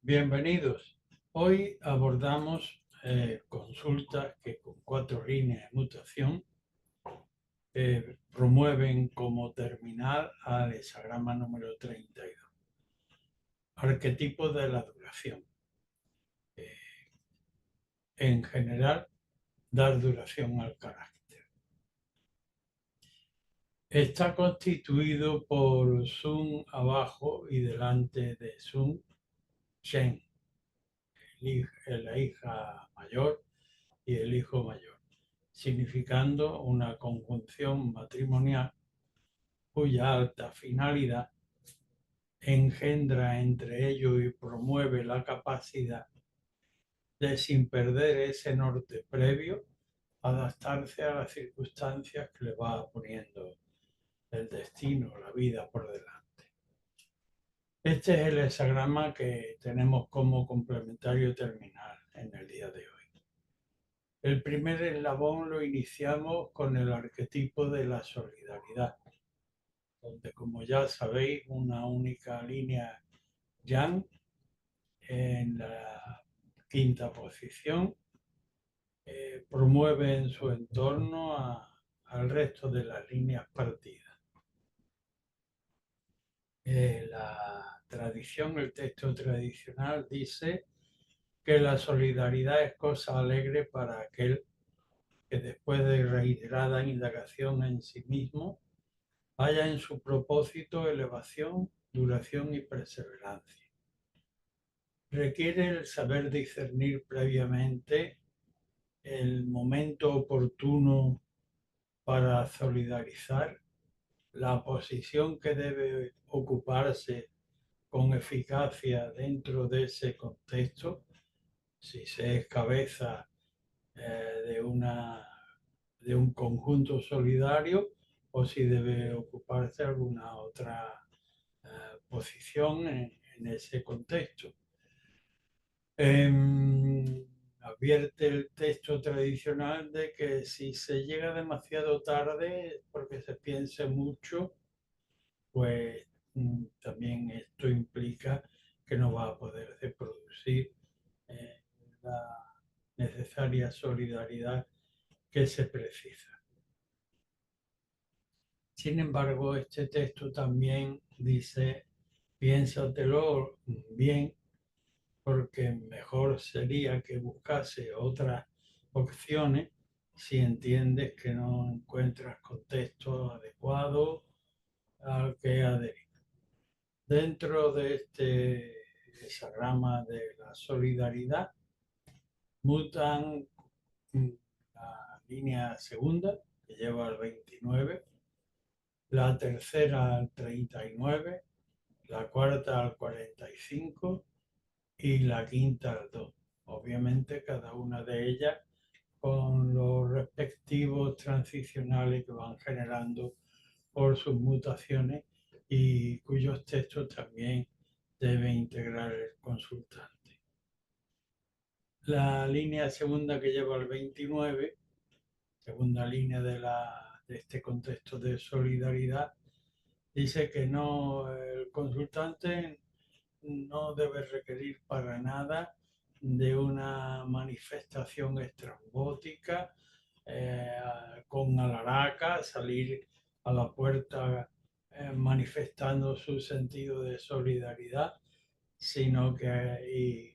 Bienvenidos. Hoy abordamos consultas que con 4 líneas de mutación promueven como terminal al hexagrama número 32. Arquetipo de la duración. En general, dar duración al carácter. Está constituido por Sun abajo y delante de Sun, Shen, la hija mayor y el hijo mayor, significando una conjunción matrimonial cuya alta finalidad engendra entre ellos y promueve la capacidad de, sin perder ese norte previo, adaptarse a las circunstancias que le va poniendo el destino, la vida por delante. Este es el hexagrama que tenemos como complementario terminal en el día de hoy. El primer eslabón lo iniciamos con el arquetipo de la solidaridad, donde, como ya sabéis, una única línea Yang en la quinta posición promueve en su entorno al resto de las líneas partidas. La tradición, el texto tradicional dice que la solidaridad es cosa alegre para aquel que, después de reiterada indagación en sí mismo, haya en su propósito elevación, duración y perseverancia. Requiere el saber discernir previamente el momento oportuno para solidarizar, la posición que debe ocuparse con eficacia dentro de ese contexto, si se es cabeza de un conjunto solidario o si debe ocuparse alguna otra posición en ese contexto. Advierte el texto tradicional de que si se llega demasiado tarde porque se piense mucho, pues también esto implica que no va a poderse producir la necesaria solidaridad que se precisa. Sin embargo, este texto también dice, piénsatelo bien, porque mejor sería que buscase otras opciones si entiendes que no encuentras contexto adecuado al que adherir. Dentro de este hexagrama de la solidaridad, mutan la línea segunda, que lleva al 29, la tercera al 39, la cuarta al 45 y la quinta al 2. Obviamente cada una de ellas con los respectivos transicionales que van generando por sus mutaciones y cuyos textos también debe integrar el consultante. La línea segunda que lleva al 29, segunda línea de este contexto de solidaridad, dice que no, el consultante no debe requerir para nada de una manifestación estrambótica con alaraca, salir a la puerta manifestando su sentido de solidaridad, sino que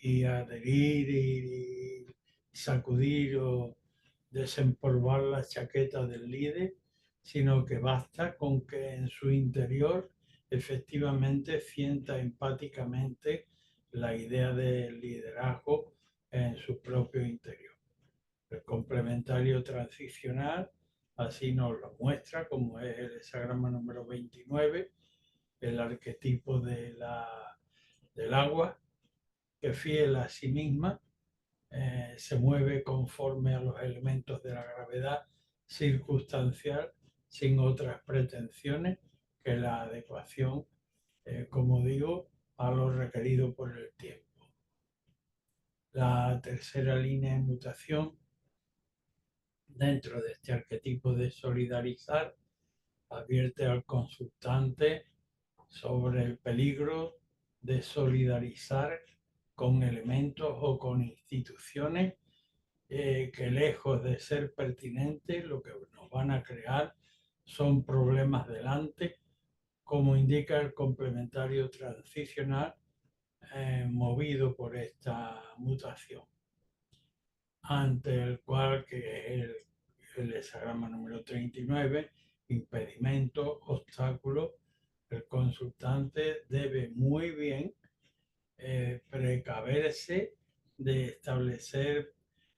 y adherir y sacudir o desempolvar la chaqueta del líder, sino que basta con que en su interior efectivamente sienta empáticamente la idea del liderazgo en su propio interior. El complementario transicional así nos lo muestra, como es el hexagrama número 29, el arquetipo del agua, que fiel a sí misma se mueve conforme a los elementos de la gravedad circunstancial sin otras pretensiones que la adecuación, como digo, a lo requerido por el tiempo. La tercera línea de mutación dentro de este arquetipo de solidarizar advierte al consultante sobre el peligro de solidarizar con elementos o con instituciones que lejos de ser pertinentes, lo que nos van a crear son problemas delante, como indica el complementario transicional movido por esta mutación, ante el cual, que es el hexagrama número 39, impedimento, obstáculo, el consultante debe muy bien precaverse de establecer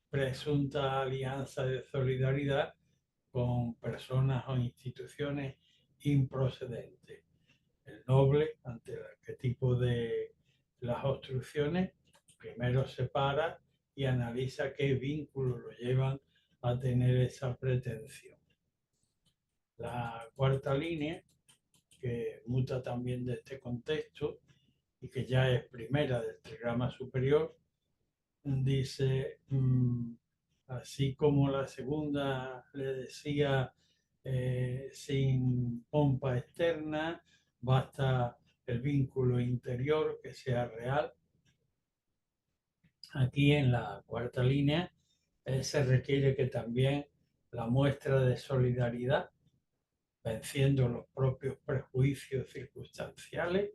presunta alianza de solidaridad con personas o instituciones improcedentes. El noble, ante el arquetipo de las obstrucciones, primero separa y analiza qué vínculos lo llevan a tener esa pretensión. La cuarta línea, que muta también de este contexto y que ya es primera del trigrama superior, dice, así como la segunda le decía, sin pompa externa, basta el vínculo interior que sea real. Aquí en la cuarta línea se requiere que también la muestra de solidaridad, venciendo los propios prejuicios circunstanciales,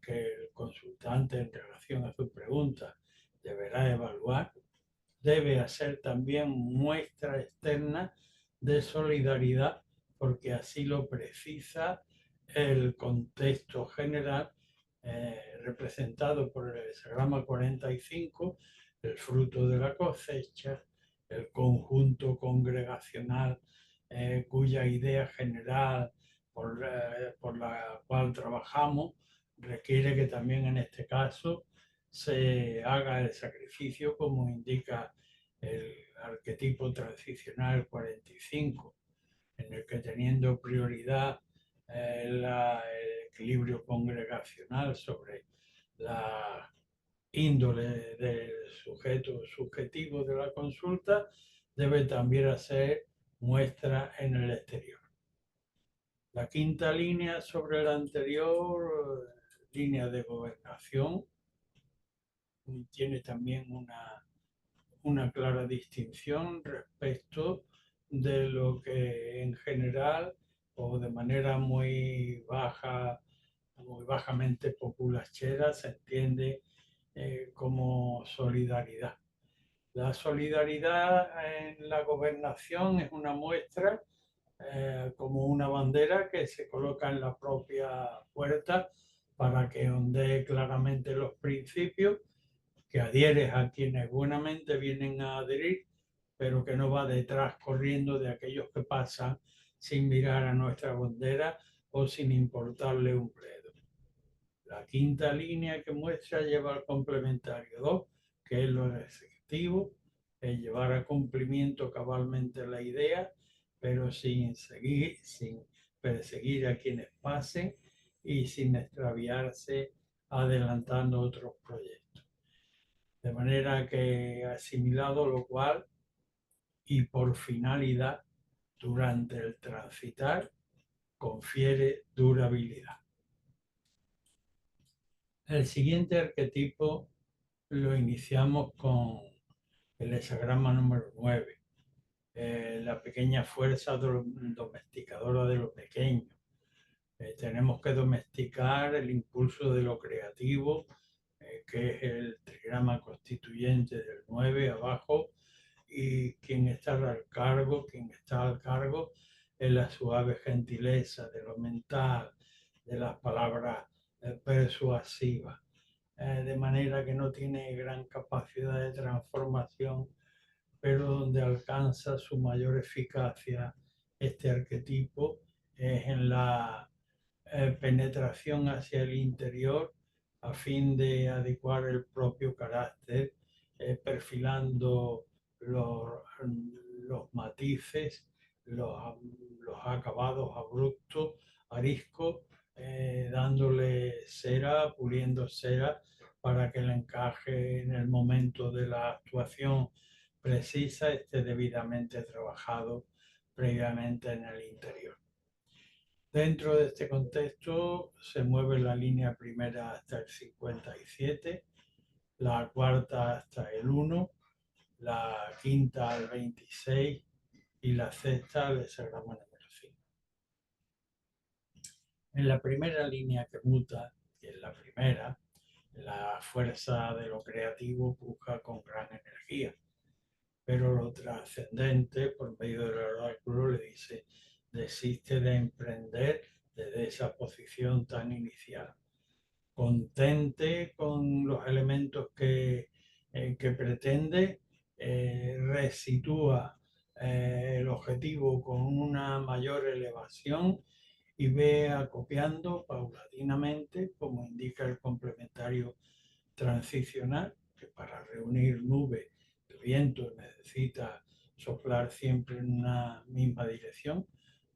que el consultante en relación a su pregunta deberá evaluar, debe hacer también muestra externa de solidaridad, porque así lo precisa el contexto general representado por el hexagrama 45, el fruto de la cosecha, el conjunto congregacional cuya idea general por la cual trabajamos requiere que también en este caso se haga el sacrificio como indica el arquetipo transicional 45, en el que teniendo prioridad el equilibrio congregacional sobre la índole del sujeto subjetivo de la consulta, debe también hacer muestra en el exterior. La quinta línea sobre la anterior, línea de gobernación, tiene también una clara distinción respecto de lo que en general o de manera muy baja, muy bajamente populachera se entiende como solidaridad. La solidaridad en la gobernación es una muestra como una bandera que se coloca en la propia puerta para que ondee claramente los principios, que adhieres a quienes buenamente vienen a adherir, pero que no va detrás corriendo de aquellos que pasan sin mirar a nuestra bandera o sin importarle un bledo. La quinta línea que muestra lleva al complementario 2, que es lo efectivo, es llevar a cumplimiento cabalmente la idea, pero sin perseguir a quienes pasen y sin extraviarse adelantando otros proyectos. De manera que asimilado lo cual y por finalidad durante el transitar confiere durabilidad. El siguiente arquetipo lo iniciamos con el hexagrama número 9, la pequeña fuerza domesticadora de lo pequeño. Tenemos que domesticar el impulso de lo creativo, que es el trigrama constituyente del 9 abajo, y quien está al cargo es la suave gentileza de lo mental, de las palabras persuasivas, de manera que no tiene gran capacidad de transformación, pero donde alcanza su mayor eficacia este arquetipo es en la penetración hacia el interior a fin de adecuar el propio carácter, perfilando los matices, los acabados abruptos, ariscos, dándole cera, puliendo cera para que el encaje en el momento de la actuación precisa esté debidamente trabajado previamente en el interior. Dentro de este contexto se mueve la línea primera hasta el 57, la cuarta hasta el 1, la quinta al 26 y la sexta al hexagrama número 5. En la primera línea que muta, que es la primera, la fuerza de lo creativo puja con gran energía, pero lo trascendente, por medio del oráculo, le dice, desiste de emprender desde esa posición tan inicial. Contente con los elementos que pretende, resitúa el objetivo con una mayor elevación y ve acopiando paulatinamente, como indica el complementario transicional, que para reunir nubes de viento necesita soplar siempre en una misma dirección.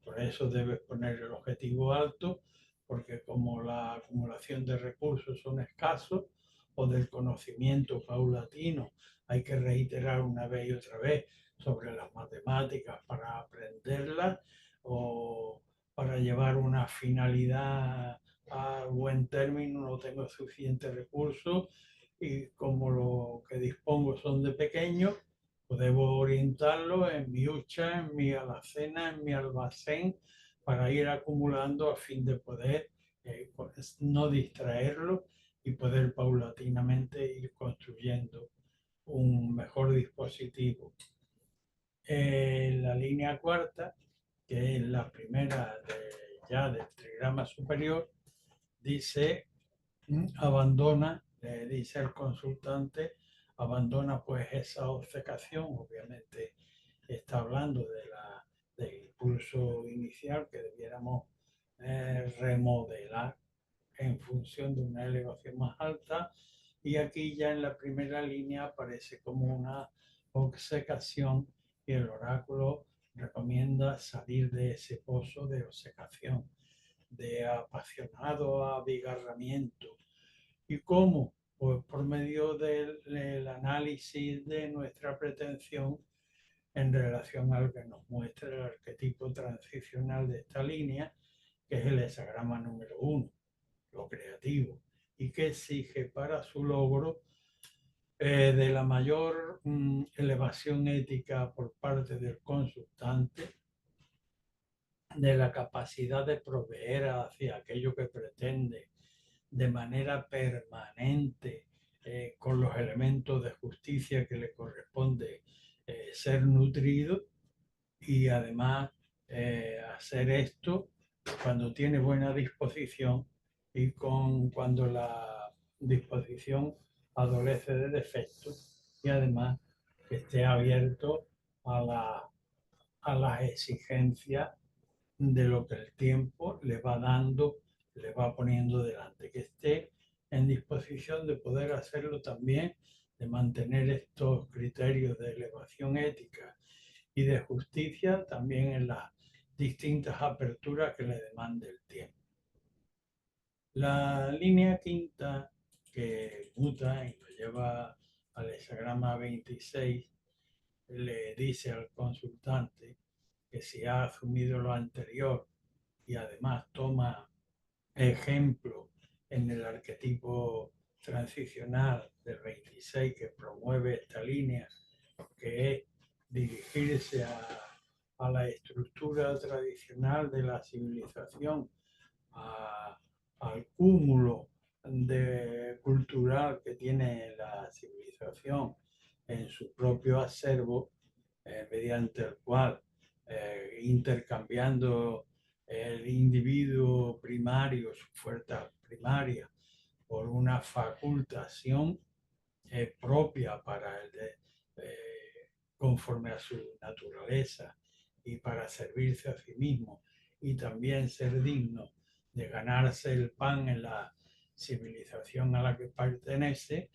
Por eso debes poner el objetivo alto, porque como la acumulación de recursos son escasos o del conocimiento paulatino, hay que reiterar una vez y otra vez sobre las matemáticas para aprenderlas o para llevar una finalidad a buen término, no tengo suficientes recursos y como lo que dispongo son de pequeños, pues debo orientarlo en mi hucha, en mi alacena, en mi almacén, para ir acumulando a fin de poder pues, no distraerlo y poder paulatinamente ir construyendo un mejor dispositivo. La línea cuarta, que es la primera ya del trigrama superior, dice abandona, le dice el consultante, abandona pues esa obcecación, obviamente está hablando del impulso inicial que debiéramos remodelar en función de una elevación más alta, y aquí ya en la primera línea aparece como una obcecación y el oráculo recomienda salir de ese pozo de obcecación, de apasionado abigarramiento. ¿Y cómo? Pues por medio del análisis de nuestra pretensión en relación al que nos muestra el arquetipo transicional de esta línea, que es el hexagrama número 1, lo creativo, y que exige para su logro de la mayor elevación ética por parte del consultante, de la capacidad de proveer hacia aquello que pretende de manera permanente, con los elementos de justicia que le corresponde ser nutrido, y además hacer esto cuando tiene buena disposición y cuando la disposición adolece de defectos, y además que esté abierto a, a las exigencias de lo que el tiempo le va dando, le va poniendo delante, que esté en disposición de poder hacerlo también, de mantener estos criterios de elevación ética y de justicia también en las distintas aperturas que le demande el tiempo. La línea quinta, que muta y lo lleva al hexagrama 26, le dice al consultante que si ha asumido lo anterior y además toma ejemplo en el arquetipo transicional del 26 que promueve esta línea, que es dirigirse a la estructura tradicional de la civilización, al cúmulo cultural que tiene la civilización en su propio acervo, mediante el cual, intercambiando el individuo primario, su fuerza primaria, por una facultación propia para el conforme a su naturaleza y para servirse a sí mismo y también ser digno de ganarse el pan en la civilización a la que pertenece,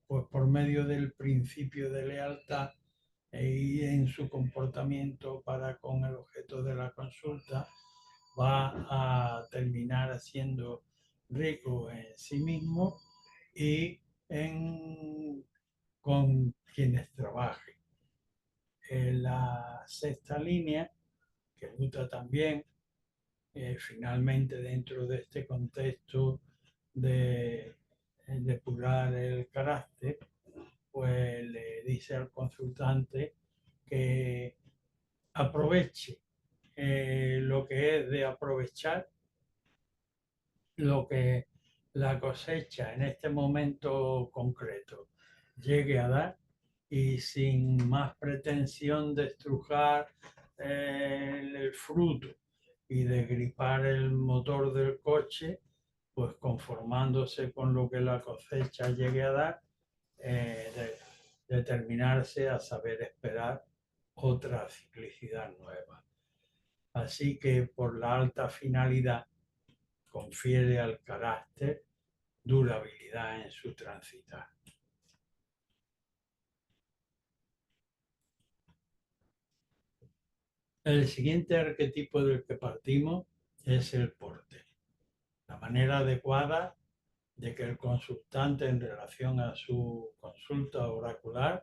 pues por medio del principio de lealtad y en su comportamiento para con el objeto de la consulta, va a terminar siendo rico en sí mismo y con quienes trabajen. En la sexta línea, que muta también, finalmente, dentro de este contexto de depurar el carácter, pues le dice al consultante que aproveche lo que es de aprovechar lo que la cosecha en este momento concreto llegue a dar, y sin más pretensión de estrujar el fruto y de gripar el motor del coche, pues conformándose con lo que la cosecha llegue a dar, determinarse a saber esperar otra ciclicidad nueva. Así que por la alta finalidad confiere al carácter durabilidad en su transitar. El siguiente arquetipo del que partimos es el porte. La manera adecuada de que el consultante, en relación a su consulta oracular,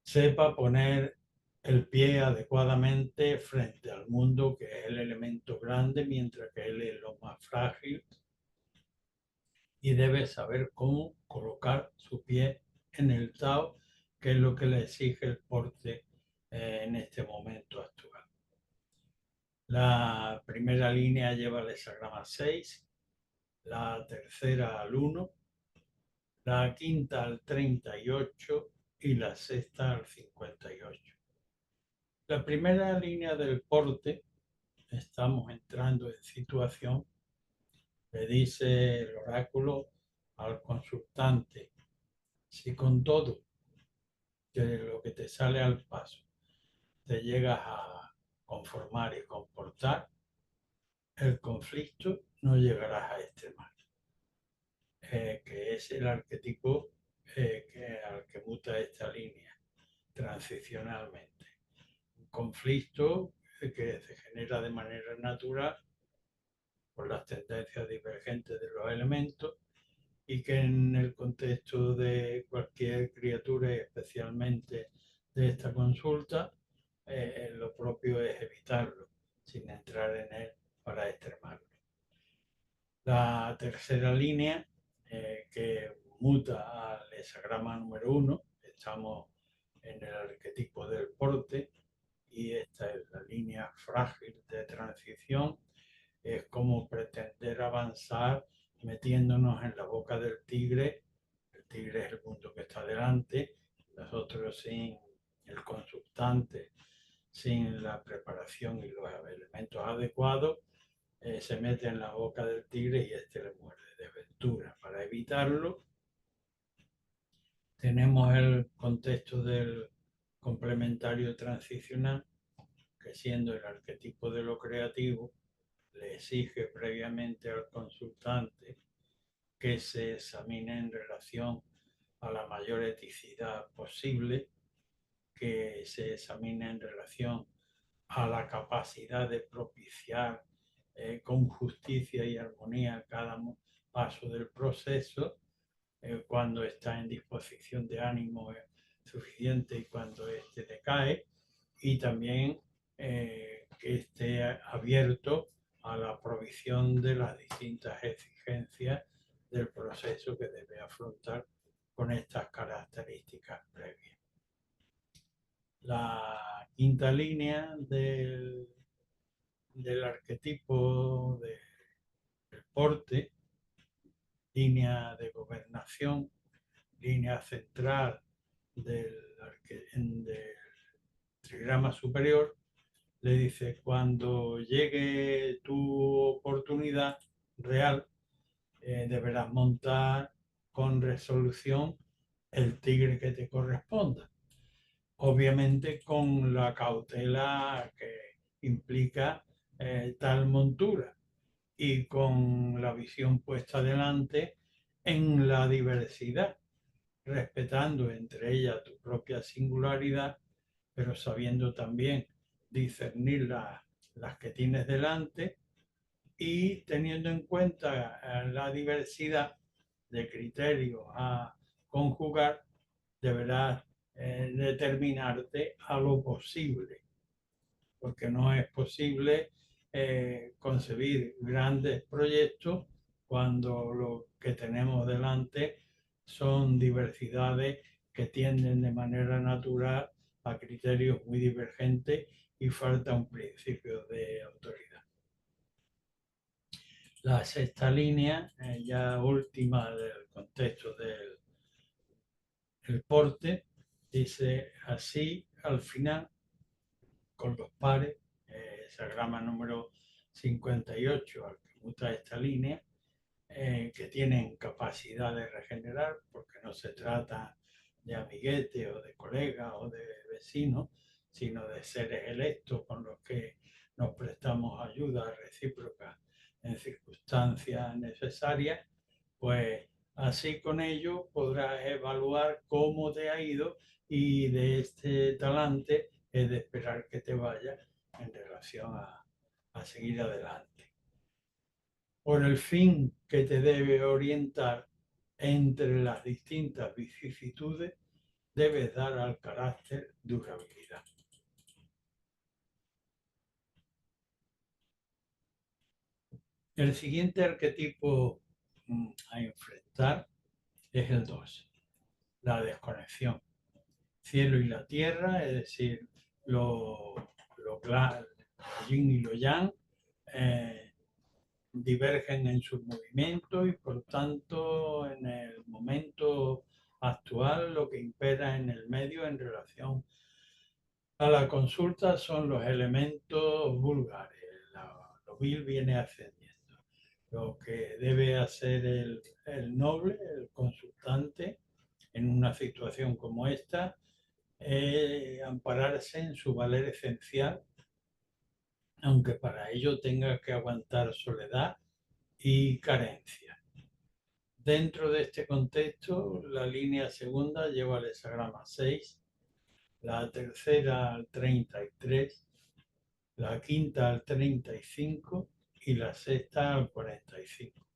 sepa poner el pie adecuadamente frente al mundo, que es el elemento grande, mientras que él es lo más frágil, y debe saber cómo colocar su pie en el Tao, que es lo que le exige el porte en este momento actual. La primera línea lleva el hexagrama 6, la tercera al 1, la quinta al 38 y la sexta al 58. La primera línea del porte, estamos entrando en situación, le dice el oráculo al consultante: si con todo que lo que te sale al paso te llegas a conformar y comportar, el conflicto no llegarás a extremar, que es el arquetipo al que muta esta línea transicionalmente. Un conflicto que se genera de manera natural por las tendencias divergentes de los elementos, y que en el contexto de cualquier criatura, y especialmente de esta consulta, lo propio es evitarlo, sin entrar en él para extremarlo. La tercera línea, que muta al hexagrama número 1, estamos en el arquetipo del porte, y esta es la línea frágil de transición. Es como pretender avanzar metiéndonos en la boca del tigre. El tigre es el punto que está delante. Nosotros, sin el consultante, sin la preparación y los elementos adecuados, se mete en la boca del tigre y este le muerde. De ventura, para evitarlo, tenemos el contexto del complementario transicional, que, siendo el arquetipo de lo creativo, le exige previamente al consultante que se examine en relación a la mayor eticidad posible, que se examine en relación a la capacidad de propiciar con justicia y armonía cada paso del proceso, cuando está en disposición de ánimo suficiente y cuando éste decae, y también que esté abierto a la provisión de las distintas exigencias del proceso que debe afrontar con estas características previas. La quinta línea del arquetipo del porte, línea de gobernación, línea central del trigrama superior, le dice: cuando llegue tu oportunidad real, deberás montar con resolución el tigre que te corresponda. Obviamente con la cautela que implica tal montura, y con la visión puesta delante en la diversidad, respetando entre ellas tu propia singularidad, pero sabiendo también discernir las que tienes delante, y teniendo en cuenta la diversidad de criterios a conjugar, deberás determinarte a lo posible, porque no es posible concebir grandes proyectos cuando lo que tenemos delante son diversidades que tienden de manera natural a criterios muy divergentes y falta un principio de autoridad. La sexta línea, ya última del contexto del porte, dice así al final, con los pares, hexagrama número 58 al que muta esta línea, que tienen capacidad de regenerar, porque no se trata de amiguetes o de colegas o de vecinos, sino de seres electos con los que nos prestamos ayuda recíproca en circunstancias necesarias, pues así con ello podrás evaluar cómo te ha ido y de este talante es de esperar que te vaya en relación a seguir adelante. Por el fin que te debe orientar entre las distintas vicisitudes, debes dar al carácter durabilidad. El siguiente arquetipo a enfrentar es el 2, la desconexión. Cielo y la tierra, es decir, lo yin y lo yang, divergen en sus movimientos y por tanto en el momento actual lo que impera en el medio en relación a la consulta son los elementos vulgares. Lo vil viene ascendiendo. Lo que debe hacer el noble, el consultante, en una situación como esta, es ampararse en su valer esencial, aunque para ello tenga que aguantar soledad y carencia. Dentro de este contexto, la línea segunda lleva el hexagrama 6, la tercera al 33, la quinta al 35 y la sexta al 45.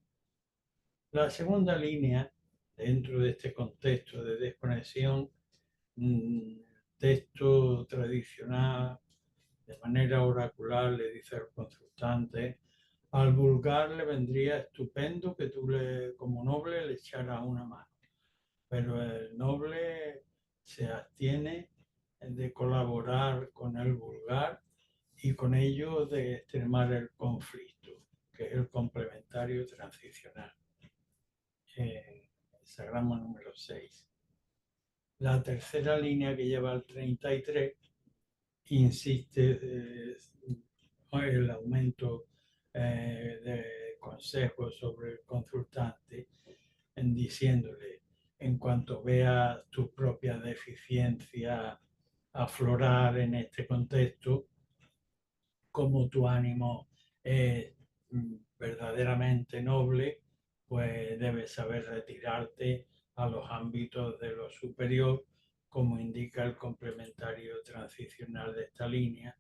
La segunda línea, dentro de este contexto de desconexión, texto tradicional, de manera oracular, le dice al consultante, al vulgar le vendría estupendo que tú como noble le echaras una mano, pero el noble se abstiene de colaborar con el vulgar y con ello de extremar el conflicto, que es el complementario transicional. Hexagrama número 6. La tercera línea que lleva al 33 insiste el aumento de consejos sobre el consultante, en diciéndole, en cuanto veas tu propia deficiencia aflorar en este contexto, como tu ánimo es verdaderamente noble, pues debes saber retirarte a los ámbitos de lo superior, como indica el complementario transicional de esta línea,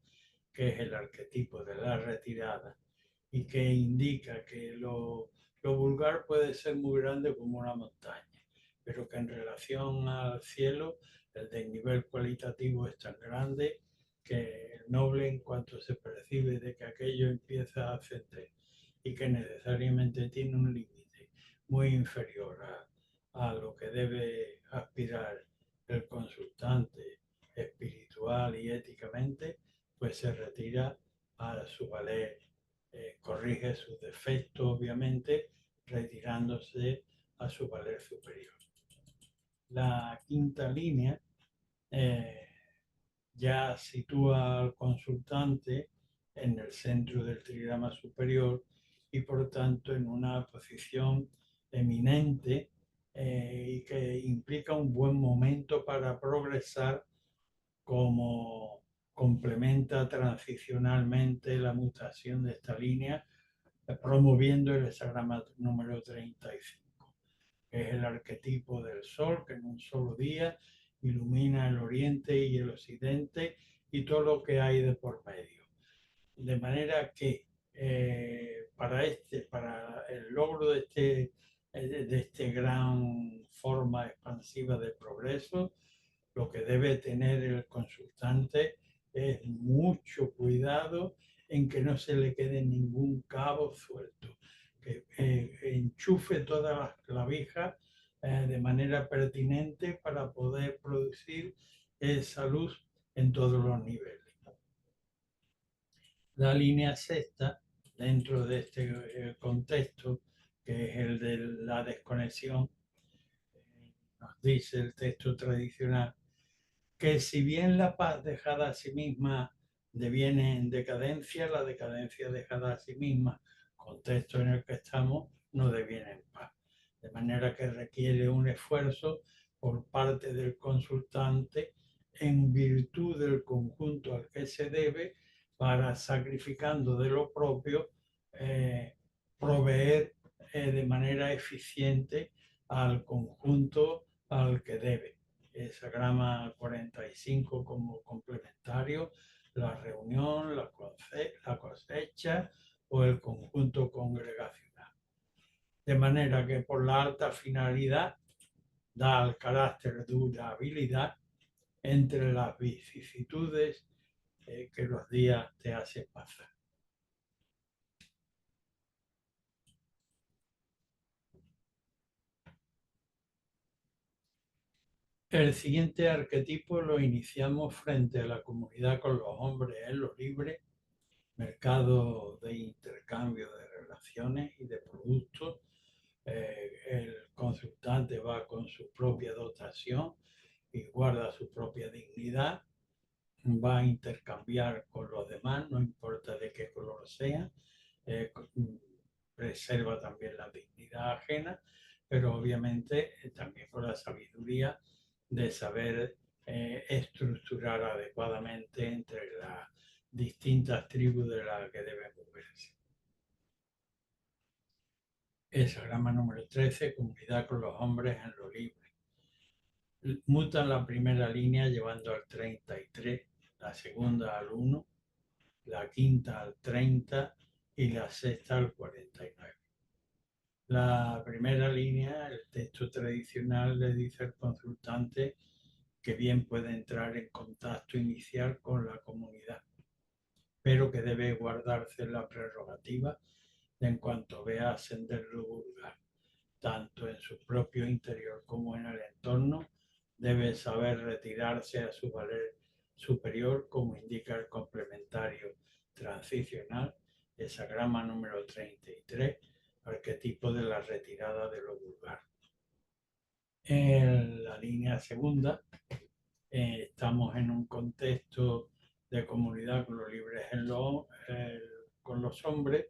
que es el arquetipo de la retirada, y que indica que lo vulgar puede ser muy grande como una montaña, pero que en relación al cielo el desnivel cualitativo es tan grande que el noble, en cuanto se percibe de que aquello empieza a ascender y que necesariamente tiene un límite muy inferior a lo que debe aspirar el consultante espiritual y éticamente, pues se retira a su valer, corrige sus defectos, obviamente, retirándose a su valer superior. La quinta línea ya sitúa al consultante en el centro del trigrama superior y por tanto en una posición eminente y que implica un buen momento para progresar, como complementa transicionalmente la mutación de esta línea, promoviendo el hexagrama número 35, que es el arquetipo del sol, que en un solo día ilumina el oriente y el occidente y todo lo que hay de por medio. De manera que para el logro de este gran forma expansiva de progreso, lo que debe tener el consultante es mucho cuidado en que no se le quede ningún cabo suelto, que enchufe todas las clavijas de manera pertinente para poder producir esa luz en todos los niveles. La línea sexta, dentro de este contexto, que es el de la desconexión, nos dice el texto tradicional que si bien la paz dejada a sí misma deviene en decadencia, la decadencia dejada a sí misma, contexto en el que estamos, no deviene en paz. De manera que requiere un esfuerzo por parte del consultante en virtud del conjunto al que se debe para, sacrificando de lo propio, proveer de manera eficiente al conjunto al que debe. Esa grama 45 como complementario, la reunión, la cosecha o el conjunto congregacional. De manera que por la alta finalidad da al carácter durabilidad entre las vicisitudes que los días te hacen pasar. El siguiente arquetipo lo iniciamos frente a la comunidad con los hombres en lo libre, mercado de intercambio de relaciones y de productos. El consultante va con su propia dotación y guarda su propia dignidad, va a intercambiar con los demás, no importa de qué color sea, eh, preserva también la dignidad ajena, pero obviamente también con la sabiduría de saber estructurar adecuadamente entre las distintas tribus de las que deben moverse. Esa grama número 13, comunidad con los hombres en lo libre. Mutan la primera línea llevando al 33, la segunda al 1, la quinta al 30 y la sexta al 49. La primera línea, el texto tradicional le dice al consultante que bien puede entrar en contacto inicial con la comunidad, pero que debe guardarse la prerrogativa de en cuanto vea ascender lo vulgar, tanto en su propio interior como en el entorno, debe saber retirarse a su valer superior, como indica el complementario transicional, esa grama número 33, arquetipo de la retirada de lo vulgar. En la línea segunda, estamos en un contexto de comunidad con los libres con los hombres,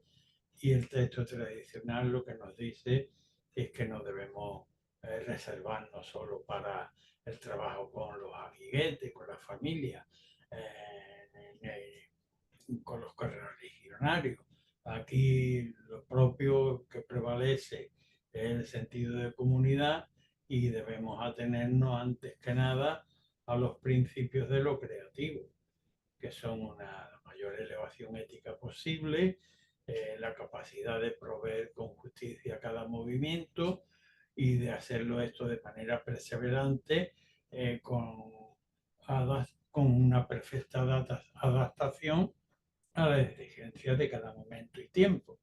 y el texto tradicional lo que nos dice es que no debemos reservarnos solo para el trabajo con los amiguetes, con la familia, con los correligionarios. Aquí lo propio que prevalece es el sentido de comunidad y debemos atenernos antes que nada a los principios de lo creativo, que son una mayor elevación ética posible, la capacidad de proveer con justicia cada movimiento y de hacerlo esto de manera perseverante, con una perfecta adaptación a las exigencias de cada momento y tiempo.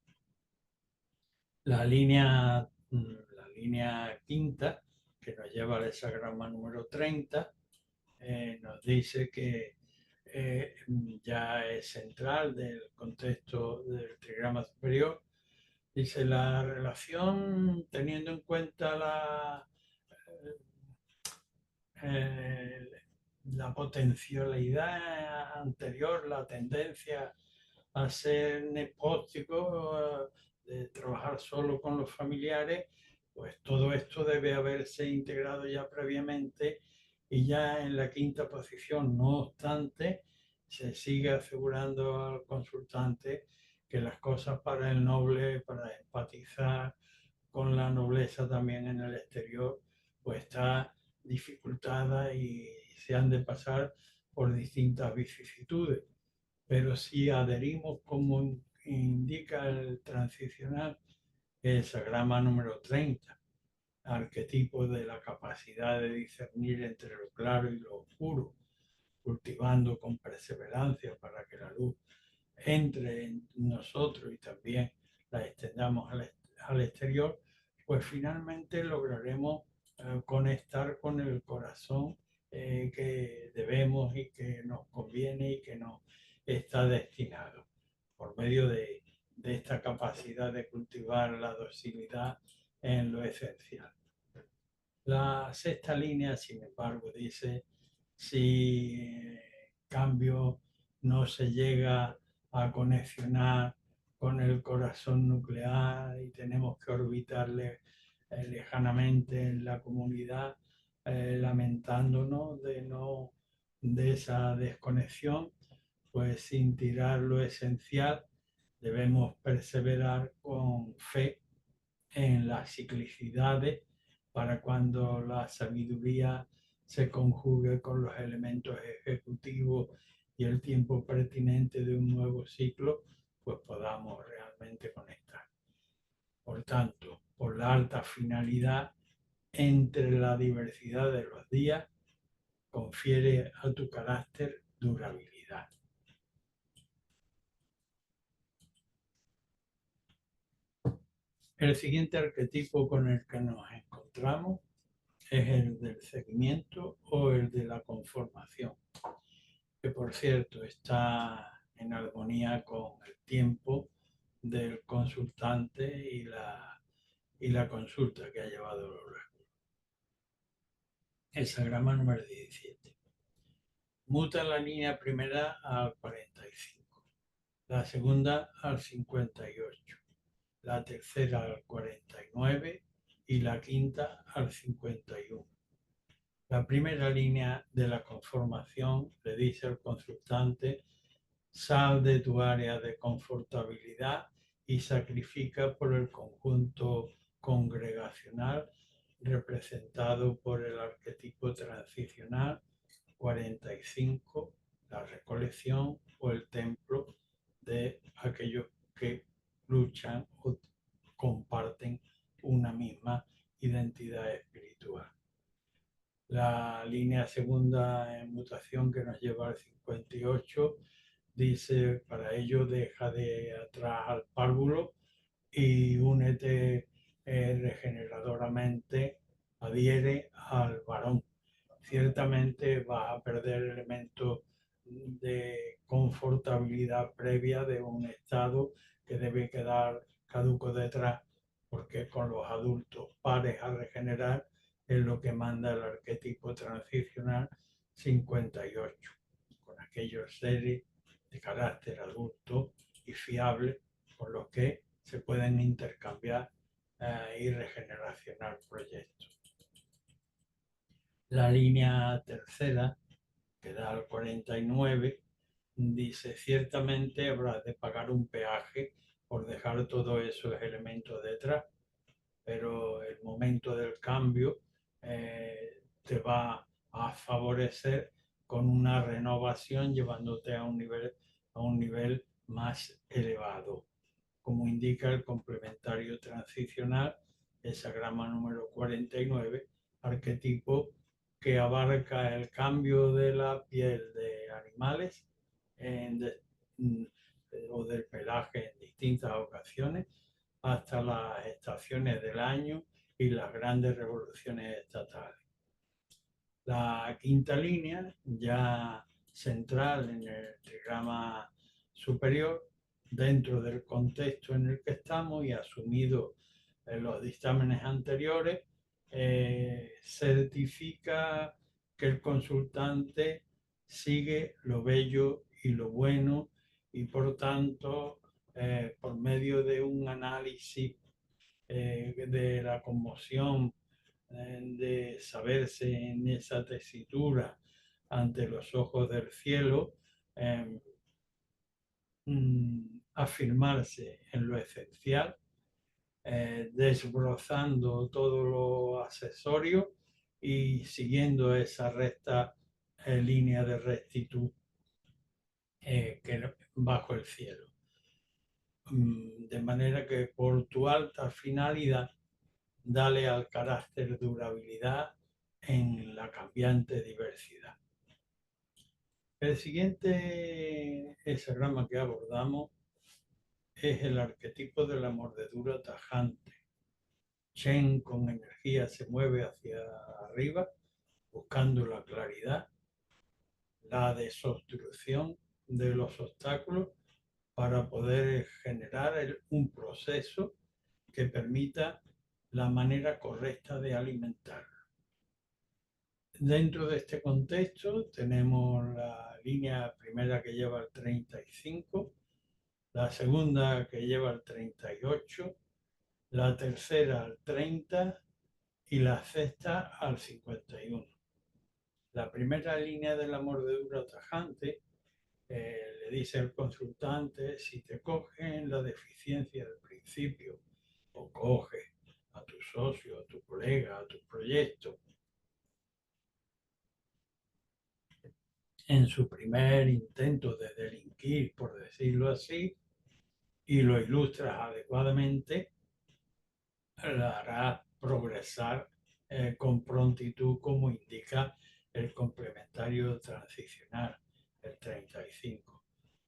La línea, la línea quinta, que nos lleva al hexagrama número 30, nos dice que ya es central del contexto del trigrama superior. Dice la relación teniendo en cuenta eh, la potencialidad anterior, la tendencia a ser nepótico, de trabajar solo con los familiares, pues todo esto debe haberse integrado ya previamente y ya en la quinta posición. No obstante, se sigue asegurando al consultante que las cosas para el noble, para empatizar con la nobleza también en el exterior, pues está dificultada y se han de pasar por distintas vicisitudes. Pero si adherimos, como indica el transicional, esa grama número 30, arquetipo de la capacidad de discernir entre lo claro y lo oscuro, cultivando con perseverancia para que la luz entre nosotros y también la extendamos al exterior, pues finalmente lograremos conectar con el corazón que debemos y que nos conviene y que nos está destinado por medio de esta capacidad de cultivar la docilidad en lo esencial. La sexta línea, sin embargo, dice, si cambio no se llega a conexionar con el corazón nuclear y tenemos que orbitarle lejanamente en la comunidad, lamentándonos de esa desconexión, pues sin tirar lo esencial, debemos perseverar con fe en las ciclicidades para cuando la sabiduría se conjugue con los elementos ejecutivos y el tiempo pertinente de un nuevo ciclo, pues podamos realmente conectar. Por tanto, por la alta finalidad entre la diversidad de los días, confiere a tu carácter durabilidad. El siguiente arquetipo con el que nos encontramos es el del seguimiento o el de la conformación, que por cierto está en armonía con el tiempo del consultante y la consulta que ha llevado el oráculo. El sagrama número 17. Muta la línea primera al 45, la segunda al 58, la tercera al 49 y la quinta al 51. La primera línea de la conformación le dice al consultante: sal de tu área de confortabilidad y sacrifica por el conjunto congregacional representado por el arquetipo transicional 45, la recolección o el templo de aquellos que luchan o comparten una misma identidad espiritual. La línea segunda en mutación que nos lleva al 58 dice: para ello deja de atrás al párvulo y únete regeneradoramente, adhiere al varón. Ciertamente vas a perder elementos de confortabilidad previa de un estado que debe quedar caduco detrás, porque con los adultos pares a regenerar es lo que manda el arquetipo transicional 58, con aquellos seres de carácter adulto y fiable con los que se pueden intercambiar y regeneracionar proyectos. La línea tercera, que da al 49, dice: ciertamente habrás de pagar un peaje por dejar todos esos elementos detrás, pero el momento del cambio te va a favorecer con una renovación llevándote a un nivel más elevado, como indica el complementario transicional, esa grama número 49, arquetipo que abarca el cambio de la piel de animales o del pelaje en distintas ocasiones, hasta las estaciones del año y las grandes revoluciones estatales. La quinta línea, ya central en el trigrama superior, dentro del contexto en el que estamos y asumido en los dictámenes anteriores, certifica que el consultante sigue lo bello y lo bueno y por tanto, por medio de un análisis de la conmoción, de saberse en esa tesitura ante los ojos del cielo, afirmarse en lo esencial, desbrozando todo lo accesorio y siguiendo esa recta línea de rectitud que bajo el cielo. De manera que por tu alta finalidad, dale al carácter durabilidad en la cambiante diversidad. El siguiente hexagrama que abordamos es el arquetipo de la mordedura tajante. Chen con energía se mueve hacia arriba, buscando la claridad, la desobstrucción de los obstáculos para poder generar un proceso que permita la manera correcta de alimentar. Dentro de este contexto tenemos la línea primera que lleva al 35, la segunda que lleva al 38, la tercera al 30 y la sexta al 51. La primera línea de la mordedura tajante le dice al consultante: si te cogen la deficiencia del principio o coges a tu socio, a tu colega, a tu proyecto en su primer intento de delinquir, por decirlo así, y lo ilustras adecuadamente, la harás progresar con prontitud, como indica el complementario transicional, el 35.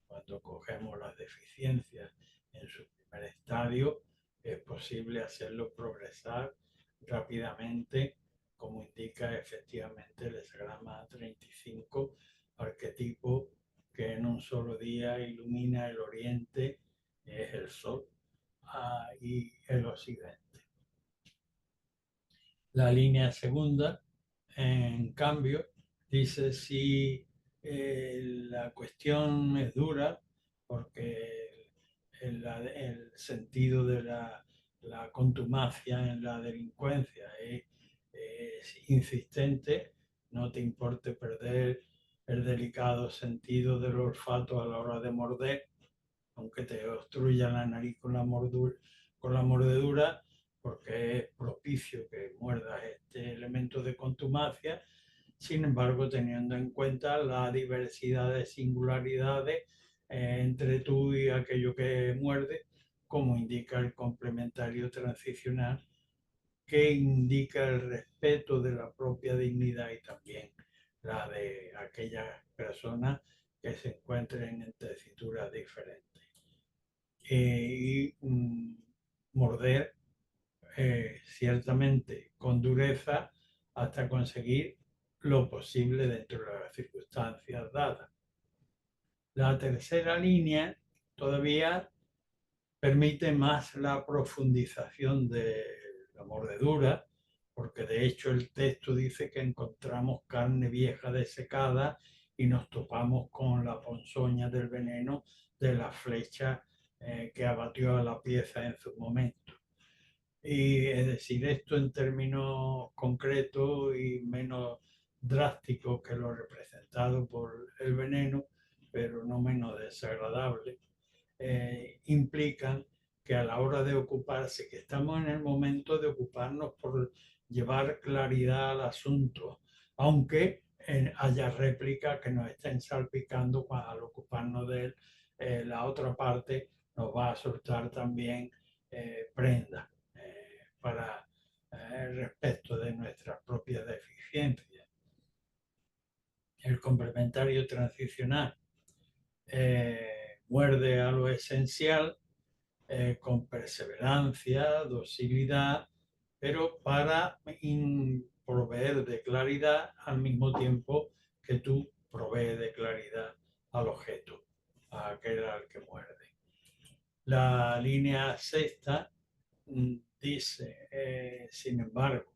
Cuando cogemos las deficiencias en su primer estadio, es posible hacerlo progresar rápidamente, como indica efectivamente el hexagrama 35, arquetipo que en un solo día ilumina el oriente, es el sol, y el occidente. La línea segunda, en cambio, dice si la cuestión es dura, porque el sentido de la contumacia en la delincuencia es insistente, no te importe perder el delicado sentido del olfato a la hora de morder, aunque te obstruya la nariz con la mordedura, porque es propicio que muerdas este elemento de contumacia. Sin embargo, teniendo en cuenta la diversidad de singularidades entre tú y aquello que muerde, como indica el complementario transicional, que indica el respeto de la propia dignidad y también la de aquellas personas que se encuentren en tesituras diferentes. Y morder ciertamente con dureza hasta conseguir lo posible dentro de las circunstancias dadas. La tercera línea todavía permite más la profundización de la mordedura, porque de hecho el texto dice que encontramos carne vieja desecada y nos topamos con la ponzoña del veneno de la flecha que abatió a la pieza en su momento. Y es decir, esto en términos concretos y menos drásticos que lo representado por el veneno, pero no menos desagradable, implican que a la hora de ocuparse, que estamos en el momento de ocuparnos por llevar claridad al asunto, aunque haya réplicas que nos estén salpicando al ocuparnos de él, la otra parte nos va a soltar también prendas para respecto de nuestras propias deficiencias. El complementario transicional muerde a lo esencial con perseverancia, docilidad, pero para proveer de claridad al mismo tiempo que tú provees de claridad al objeto, a aquel al que muerde. La línea sexta dice, sin embargo,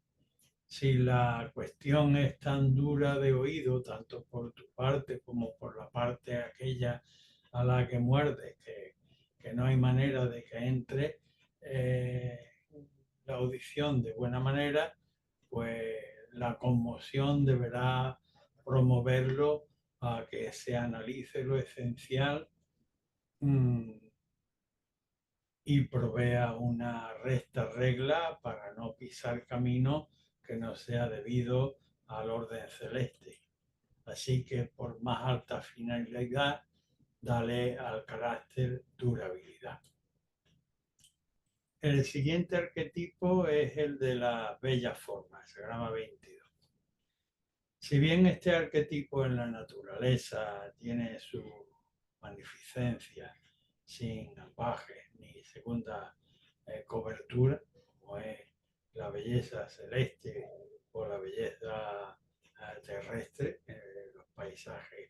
si la cuestión es tan dura de oído, tanto por tu parte como por la parte aquella a la que muerde, que no hay manera de que entre la audición de buena manera, pues la conmoción deberá promoverlo a que se analice lo esencial y provea una recta regla para no pisar camino que no sea debido al orden celeste. Así que por más alta finalidad, dale al carácter durabilidad. El siguiente arquetipo es el de la bella forma, el grama 22. Si bien este arquetipo en la naturaleza tiene su magnificencia sin ambajes ni segunda cobertura, como es la belleza celeste o la belleza terrestre, los paisajes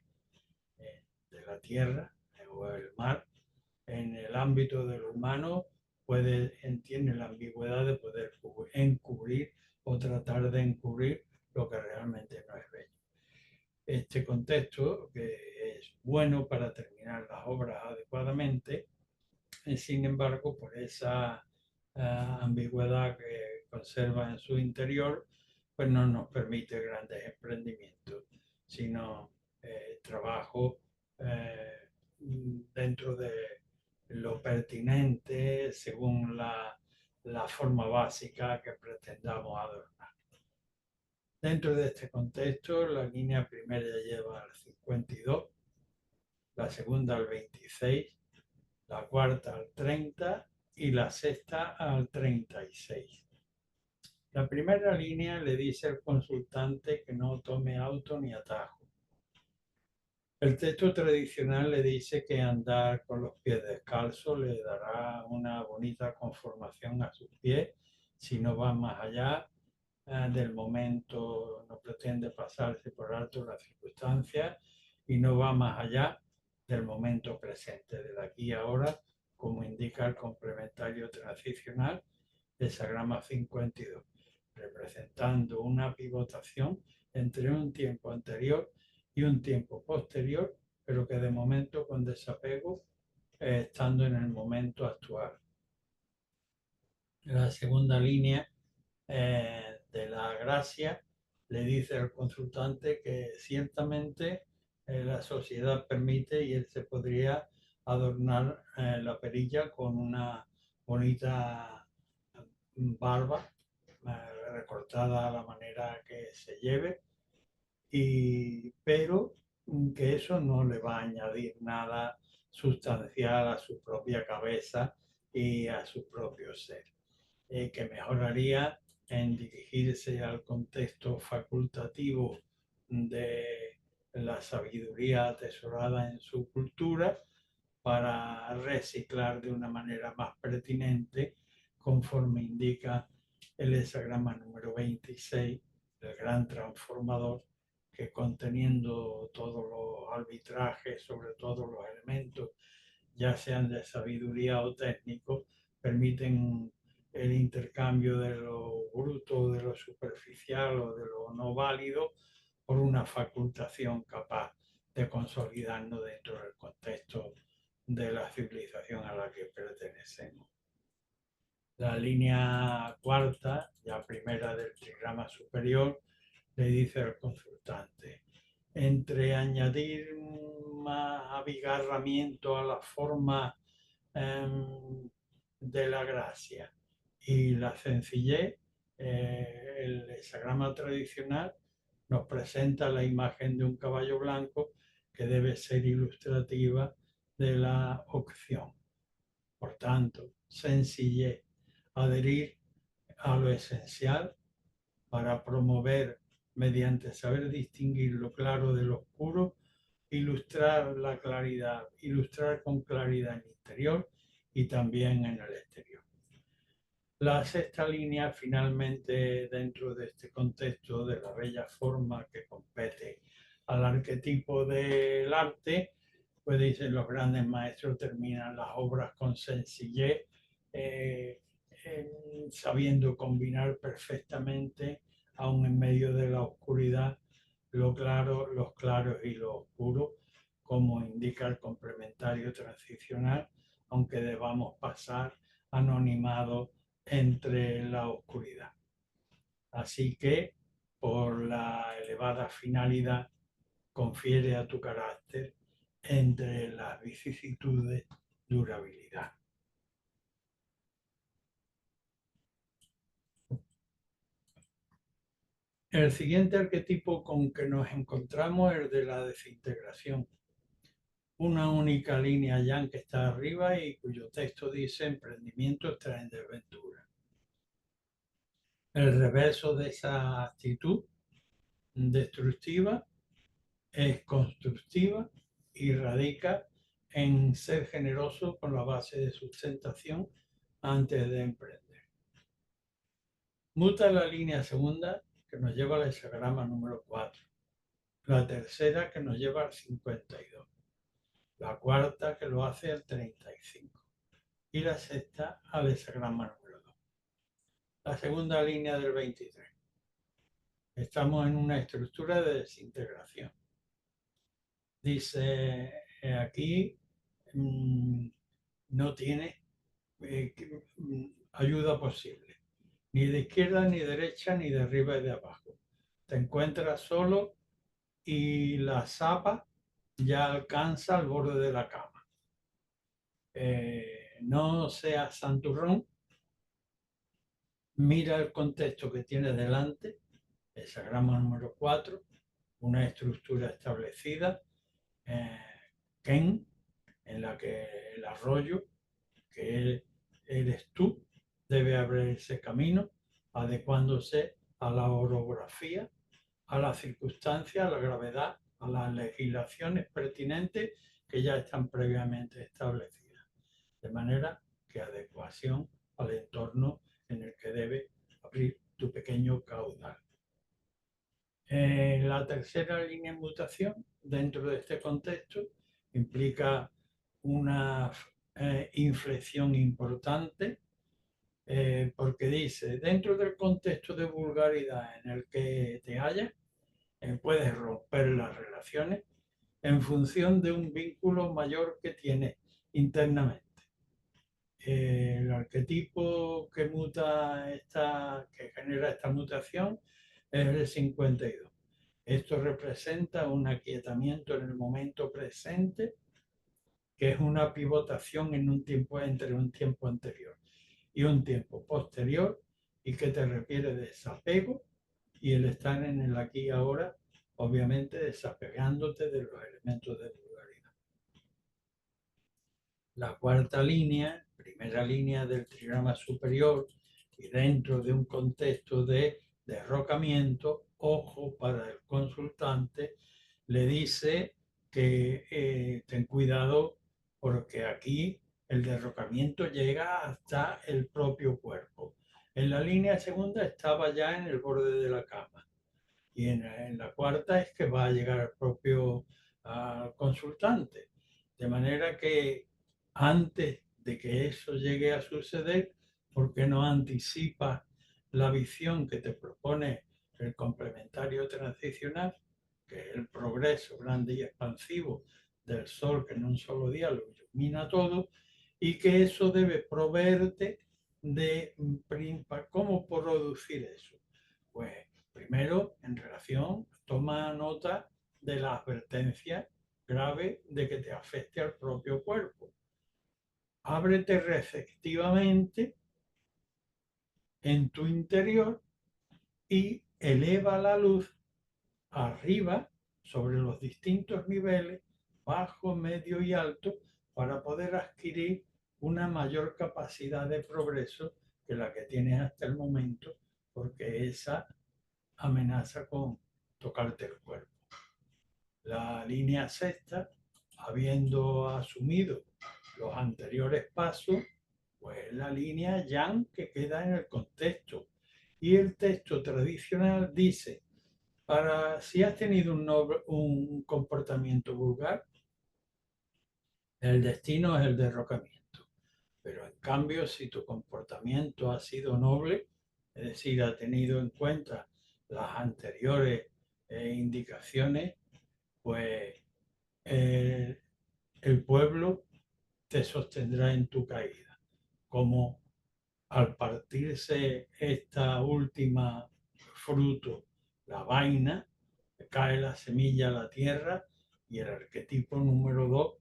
de la tierra o el mar, en el ámbito del humano tiene la ambigüedad de poder encubrir o tratar de encubrir lo que realmente no es bello. Este contexto, que es bueno para terminar las obras adecuadamente, sin embargo, por esa ambigüedad que conserva en su interior, pues no nos permite grandes emprendimientos, sino trabajo dentro de lo pertinente según la forma básica que pretendamos adornar. Dentro de este contexto, la línea primera lleva al 52, la segunda al 26, la cuarta al 30 y la sexta al 36. La primera línea le dice al consultante que no tome auto ni atajo. El texto tradicional le dice que andar con los pies descalzos le dará una bonita conformación a sus pies si no va más allá del momento, no pretende pasarse por alto las circunstancias y no va más allá del momento presente, del aquí y ahora, como indica el complementario transicional de Sagrama 52, representando una pivotación entre un tiempo anterior y un tiempo posterior, pero que de momento con desapego, estando en el momento actual. La segunda línea de la gracia le dice al consultante que ciertamente la sociedad permite y él se podría adornar la perilla con una bonita barba recortada a la manera que se lleve, pero que eso no le va a añadir nada sustancial a su propia cabeza y a su propio ser, que mejoraría en dirigirse al contexto facultativo de la sabiduría atesorada en su cultura para reciclar de una manera más pertinente, conforme indica el hesagrama número 26 del gran transformador, que conteniendo todos los arbitrajes sobre todos los elementos, ya sean de sabiduría o técnicos, permiten el intercambio de lo bruto, de lo superficial o de lo no válido por una facultación capaz de consolidarnos dentro del contexto de la civilización a la que pertenecemos. La línea cuarta, ya primera del trigrama superior, le dice al consultante, entre añadir más abigarramiento a la forma de la gracia y la sencillez, el hexagrama tradicional nos presenta la imagen de un caballo blanco que debe ser ilustrativa de la opción. Por tanto, sencillez, adherir a lo esencial para promover, mediante saber distinguir lo claro de lo oscuro, ilustrar la claridad, ilustrar con claridad en el interior y también en el exterior. La sexta línea, finalmente, dentro de este contexto de la bella forma que compete al arquetipo del arte, pues dicen los grandes maestros terminan las obras con sencillez, sabiendo combinar perfectamente, aun en medio de la oscuridad, lo claro, los claros y lo oscuro, como indica el complementario transicional, aunque debamos pasar anonimado entre la oscuridad. Así que, por la elevada finalidad, confiere a tu carácter entre las vicisitudes durabilidad. El siguiente arquetipo con que nos encontramos es el de la desintegración. Una única línea yang que está arriba y cuyo texto dice emprendimientos traen desventura. El reverso de esa actitud destructiva, es constructiva y radica en ser generoso con la base de sustentación antes de emprender. Muta la línea segunda que nos lleva al hexagrama número 4, la tercera que nos lleva al 52, la cuarta que lo hace al 35 y la sexta al hexagrama número 2. La segunda línea del 23. Estamos en una estructura de desintegración. Dice aquí no tiene ayuda posible, ni de izquierda ni derecha, ni de arriba y de abajo. Te encuentras solo y la sapa ya alcanza el borde de la cama. No seas santurrón, mira el contexto que tienes delante, hexagrama número 4, una estructura establecida, Ken, en la que el arroyo, que eres tú, debe abrirse camino, adecuándose a la orografía, a las circunstancias, a la gravedad, a las legislaciones pertinentes que ya están previamente establecidas. De manera que adecuación al entorno en el que debe abrir tu pequeño caudal. La tercera línea de mutación dentro de este contexto implica una inflexión importante porque dice, dentro del contexto de vulgaridad en el que te hallas, puedes romper las relaciones en función de un vínculo mayor que tienes internamente. El arquetipo que que genera esta mutación es el 52. Esto representa un aquietamiento en el momento presente, que es una pivotación en un tiempo entre un tiempo anterior y un tiempo posterior, y que te requiere desapego y el estar en el aquí y ahora, obviamente desapegándote de los elementos de vulgaridad. La cuarta línea, primera línea del trigrama superior, y dentro de un contexto de derrocamiento, ojo para el consultante, le dice que ten cuidado porque aquí el derrocamiento llega hasta el propio cuerpo. En la línea segunda estaba ya en el borde de la cama y en la cuarta es que va a llegar al propio consultante. De manera que antes de que eso llegue a suceder, ¿por qué no anticipas la visión que te propone el complementario transicional, que es el progreso grande y expansivo del Sol que en un solo día lo ilumina todo, y que eso debe proveerte de cómo producir eso? Pues primero, en relación, toma nota de la advertencia grave de que te afecte al propio cuerpo. Ábrete receptivamente en tu interior y eleva la luz arriba sobre los distintos niveles, bajo, medio y alto, para poder adquirir una mayor capacidad de progreso que la que tienes hasta el momento, porque esa amenaza con tocarte el cuerpo. La línea sexta, habiendo asumido los anteriores pasos, pues la línea yang que queda en el contexto. Y el texto tradicional dice, para si has tenido un comportamiento vulgar, el destino es el derrocamiento. Pero en cambio, si tu comportamiento ha sido noble, es decir, ha tenido en cuenta las anteriores indicaciones, pues el pueblo te sostendrá en tu caída. Como al partirse esta última fruto, la vaina, cae la semilla a la tierra y el arquetipo número 2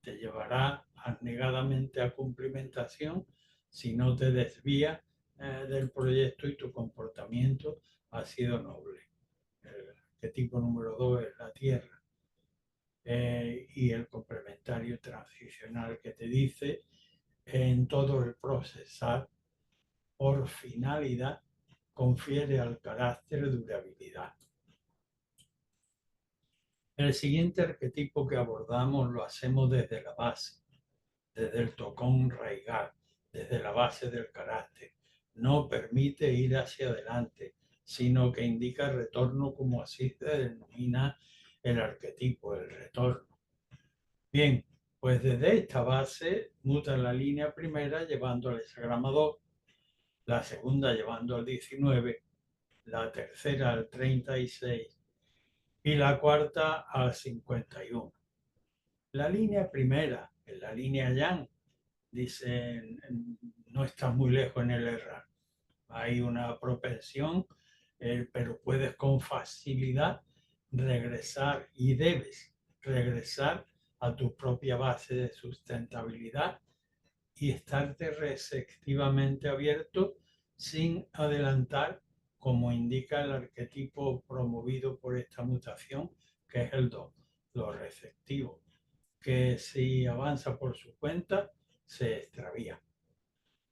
te llevará anegadamente a cumplimentación si no te desvías del proyecto y tu comportamiento ha sido noble. El arquetipo número 2 es la tierra. Y el complementario transicional que te dice en todo el procesar por finalidad confiere al carácter durabilidad. El siguiente arquetipo que abordamos lo hacemos desde la base, desde el tocón raigal, desde la base del carácter. No permite ir hacia adelante, sino que indica retorno, como así se denomina el arquetipo, el retorno. Bien, pues desde esta base muta la línea primera llevando al hexagrama 2, la segunda llevando al 19, la tercera al 36 y la cuarta al 51. La línea primera, en la línea Yang, dicen, no estás muy lejos en el errar. Hay una propensión, pero puedes con facilidad regresar y debes regresar a tu propia base de sustentabilidad y estarte receptivamente abierto sin adelantar, como indica el arquetipo promovido por esta mutación, que es el 2, lo receptivo, que si avanza por su cuenta se extravía.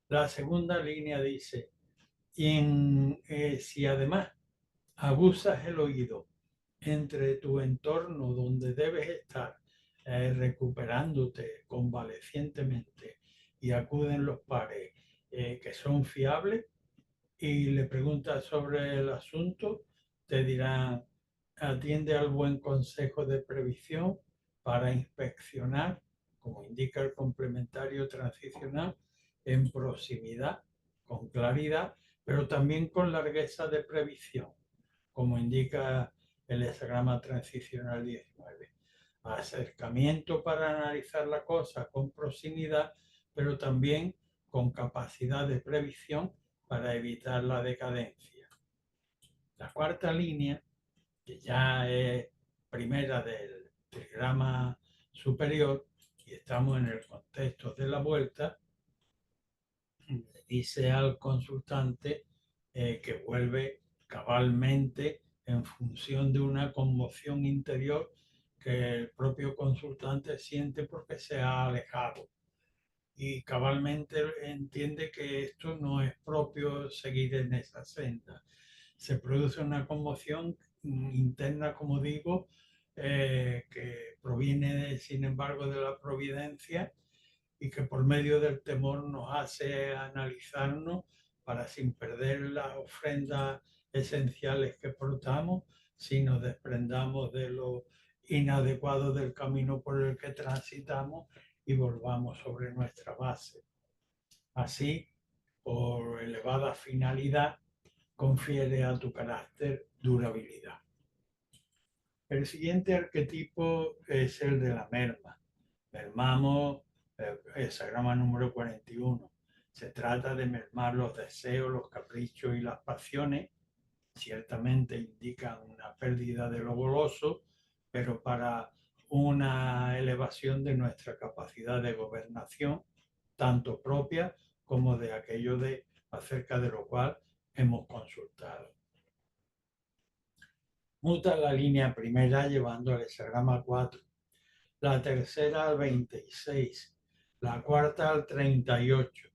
La segunda línea dice, si además abusas el oído entre tu entorno donde debes estar recuperándote convalecientemente y acuden los pares que son fiables y le preguntas sobre el asunto, te dirán, atiende al buen consejo de previsión para inspeccionar, como indica el complementario transicional, en proximidad, con claridad, pero también con largueza de previsión, como indica el hexagrama transicional 19. Acercamiento para analizar la cosa con proximidad, pero también con capacidad de previsión para evitar la decadencia. La cuarta línea, que ya es primera del trigrama superior y estamos en el contexto de la vuelta, dice al consultante que vuelve cabalmente en función de una conmoción interior que el propio consultante siente porque se ha alejado y cabalmente entiende que esto no es propio seguir en esa senda. Se produce una conmoción interna, como digo, que proviene, sin embargo, de la providencia y que por medio del temor nos hace analizarnos para, sin perder las ofrendas esenciales que portamos, si nos desprendamos de lo inadecuado del camino por el que transitamos y volvamos sobre nuestra base. Así, por elevada finalidad, confiere a tu carácter durabilidad. El siguiente arquetipo es el de la merma. Mermamos el hexagrama número 41. Se trata de mermar los deseos, los caprichos y las pasiones. Ciertamente indican una pérdida de lo goloso, pero para una elevación de nuestra capacidad de gobernación, tanto propia como de aquello de acerca de lo cual hemos consultado. Muta la línea primera llevando al hexagrama 4, la tercera al 26, la cuarta al 38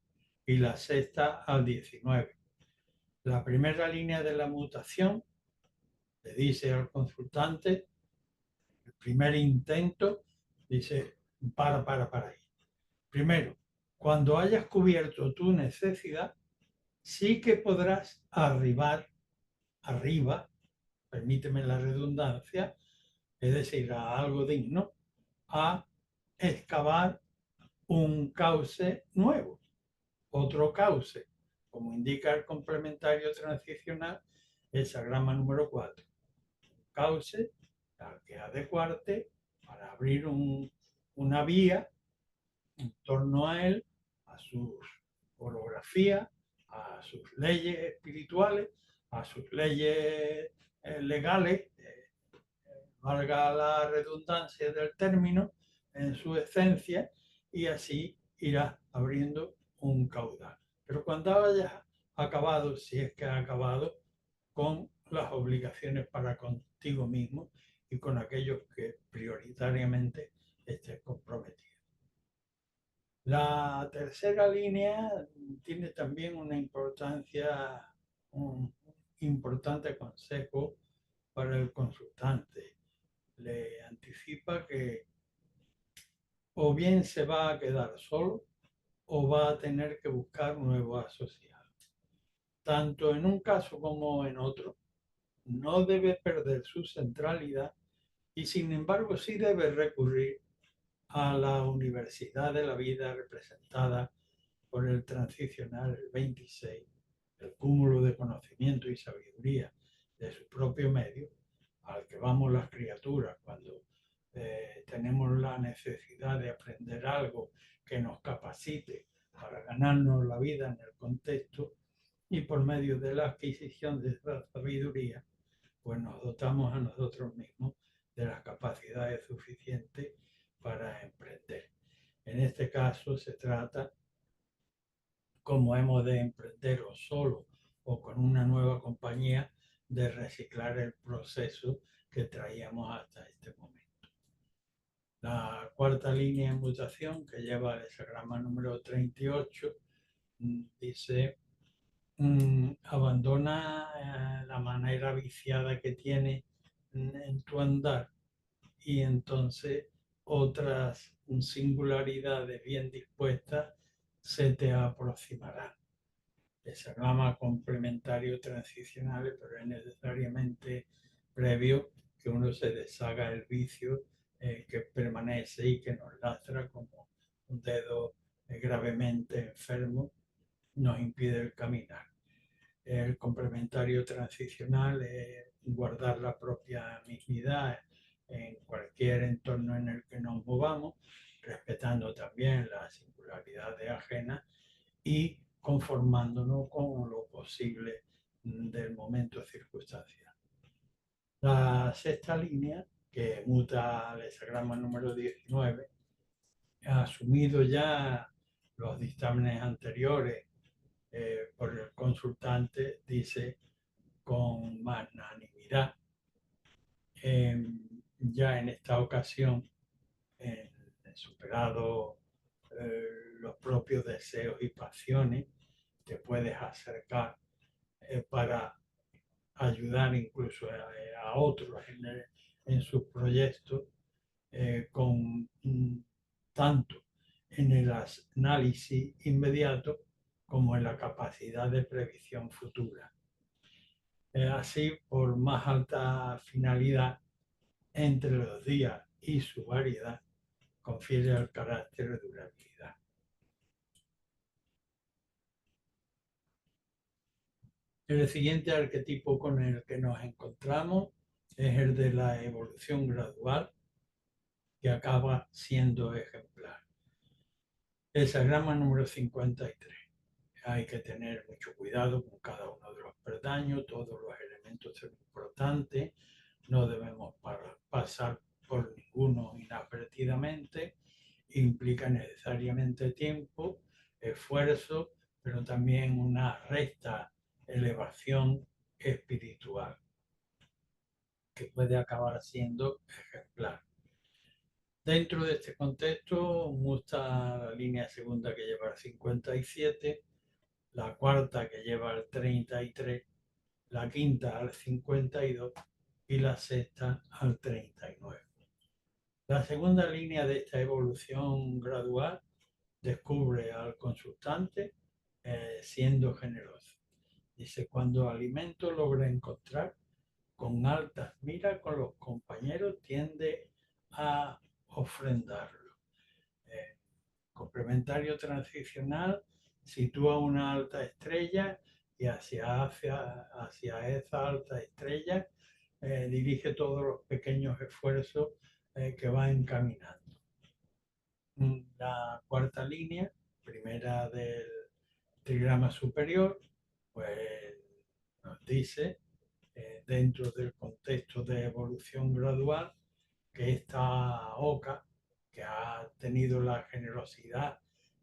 y la sexta al 19. La primera línea de la mutación le dice al consultante, el primer intento, dice, para ahí. Primero, cuando hayas cubierto tu necesidad, sí que podrás arriba, permíteme la redundancia, es decir, a algo digno, a excavar un cauce nuevo, otro cauce, como indica el complementario transicional, el hexagrama número 4. Cauce al que adecuarte para abrir una vía en torno a él, a sus orografías, a sus leyes espirituales, a sus leyes legales, valga la redundancia del término, en su esencia, y así irás abriendo un caudal. Pero cuando hayas acabado, si es que has acabado, con las obligaciones para contigo mismo y con aquellos que prioritariamente estés comprometido. La tercera línea tiene también una importancia, un importante consejo para el consultante. le anticipa que o bien se va a quedar solo o va a tener que buscar nuevos asociados. Tanto en un caso como en otro, no debe perder su centralidad y sin embargo sí debe recurrir a la universidad de la vida representada por el transicional 26, el cúmulo de conocimiento y sabiduría de su propio medio, al que vamos las criaturas cuando tenemos la necesidad de aprender algo que nos capacite para ganarnos la vida en el contexto, y por medio de la adquisición de esa sabiduría, pues nos dotamos a nosotros mismos de las capacidades suficientes para emprender. En este caso se trata, como hemos de emprender o solo o con una nueva compañía, de reciclar el proceso que traíamos hasta este momento. La cuarta línea en mutación, que lleva el hexagrama número 38, dice: abandona la manera viciada que tiene en tu andar, y entonces otras singularidades bien dispuestas se te aproximarán. Se llama complementario transicionales, pero es necesariamente previo que uno se deshaga el vicio que permanece y que nos lastra como un dedo gravemente enfermo, nos impide el caminar. El complementario transicional es guardar la propia mismidad en cualquier entorno en el que nos movamos, respetando también las singularidades ajenas y conformándonos con lo posible del momento circunstancial. La sexta línea, que muta al hexagrama número 19, ha asumido ya los dictámenes anteriores por el consultante, dice: con magnanimidad. Ya en esta ocasión, superado los propios deseos y pasiones, te puedes acercar para ayudar incluso a otros en sus proyectos, con tanto en el análisis inmediato como en la capacidad de previsión futura. Así, por más alta finalidad entre los días y su variedad, confiere al carácter durabilidad. El siguiente arquetipo con el que nos encontramos es el de la evolución gradual, que acaba siendo ejemplar. El hexagrama número 53. Hay que tener mucho cuidado con cada uno de los peldaños, todos los elementos son importantes, no debemos pasar por ninguno inadvertidamente, implica necesariamente tiempo, esfuerzo, pero también una recta elevación espiritual, que puede acabar siendo ejemplar. Dentro de este contexto, muestra la línea segunda, que lleva el 57, la cuarta, que lleva el 33, la quinta al 52 y la sexta al 39. La segunda línea de esta evolución gradual descubre al consultante siendo generoso. Dice: cuando alimento logra encontrar, con altas miras con los compañeros tiende a ofrendarlo. Complementario transicional sitúa una alta estrella y hacia esa alta estrella dirige todos los pequeños esfuerzos que va encaminando. La cuarta línea, primera del trigrama superior, pues nos dice, dentro del contexto de evolución gradual, que esta oca, que ha tenido la generosidad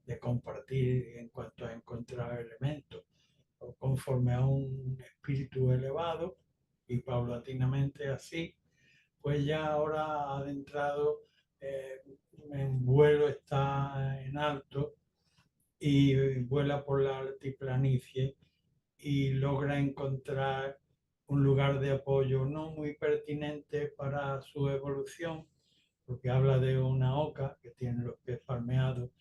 de compartir en cuanto a encontrar elementos conforme a un espíritu elevado, y paulatinamente así, pues ya ahora ha adentrado en vuelo, está en alto y vuela por la altiplanicie y logra encontrar un lugar de apoyo no muy pertinente para su evolución, porque habla de una oca que tiene los pies palmeados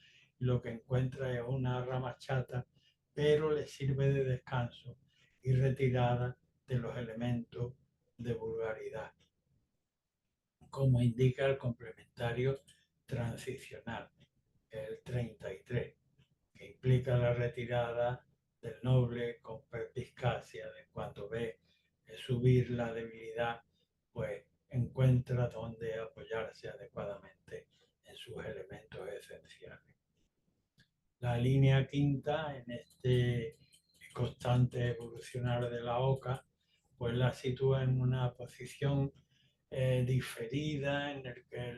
y lo que encuentra es una rama chata, pero le sirve de descanso y retirada de los elementos de vulgaridad, como indica el complementario transicional, el 33, que implica la retirada del noble con perspicacia de cuando ve subir la debilidad, pues encuentra dónde apoyarse adecuadamente en sus elementos esenciales. La línea quinta, en este constante evolucionar de la oca, pues la sitúa en una posición diferida, en el que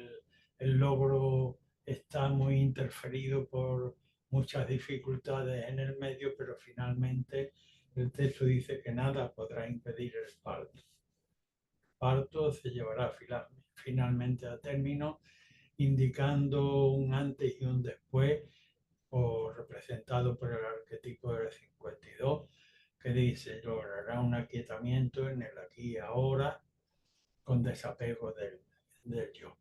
el logro está muy interferido por muchas dificultades en el medio, pero finalmente el texto dice que nada podrá impedir el parto. El parto se llevará finalmente a término, indicando un antes y un después, representado por el arquetipo del 52, que dice: logrará un aquietamiento en el aquí y ahora, con desapego del yo.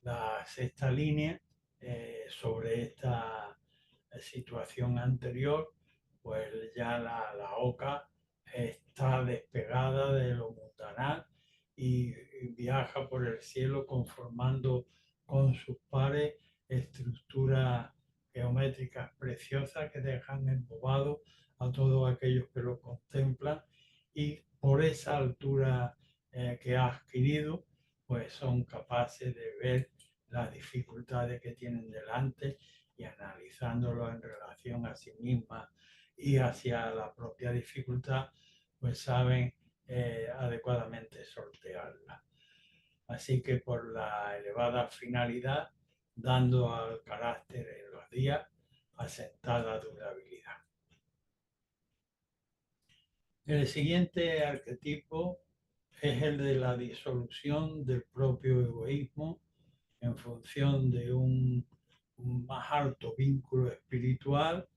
La sexta línea, sobre esta situación anterior, pues ya la oca está despegada de lo mundanal y viaja por el cielo conformando con sus pares estructuras geométricas preciosas que dejan embobado a todos aquellos que lo contemplan, y por esa altura que ha adquirido, pues son capaces de ver las dificultades que tienen delante, y analizándolo en relación a sí misma y hacia la propia dificultad, pues saben adecuadamente sortearla. Así que por la elevada finalidad, dando al carácter en los días asentada durabilidad. El siguiente arquetipo es el de la disolución del propio egoísmo en función de un más alto vínculo espiritual.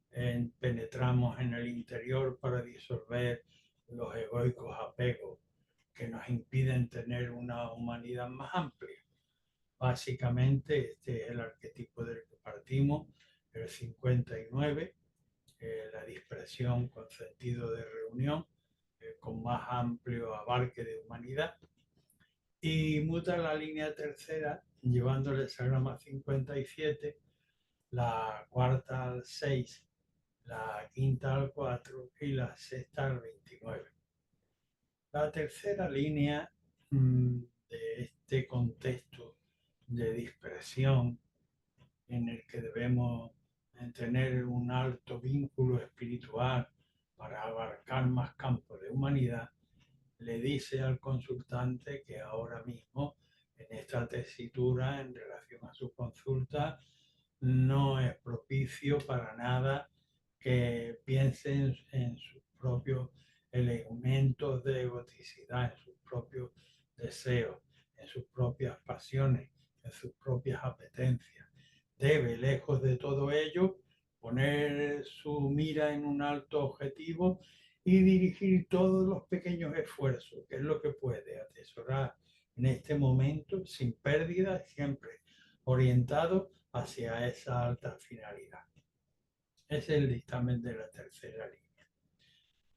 Penetramos en el interior para disolver los egoicos apegos que nos impiden tener una humanidad más amplia. Básicamente este es el arquetipo del que partimos, el 59, la dispersión con sentido de reunión, con más amplio abarque de humanidad. Y muta la línea tercera, llevándole el sagrama 57, la cuarta al 6, la quinta al 4 y la sexta al 29. La tercera línea de este contexto de dispersión, en el que debemos tener un alto vínculo espiritual para abarcar más campos de humanidad, le dice al consultante que ahora mismo, en esta tesitura en relación a su consulta, no es propicio para nada que piensen en sus propios elementos de egoticidad, en sus propios deseos, en sus propias pasiones, en sus propias apetencias. Debe, lejos de todo ello, poner su mira en un alto objetivo y dirigir todos los pequeños esfuerzos, que es lo que puede atesorar en este momento, sin pérdida, siempre orientado hacia esa alta finalidad. Ese es el dictamen de la tercera línea.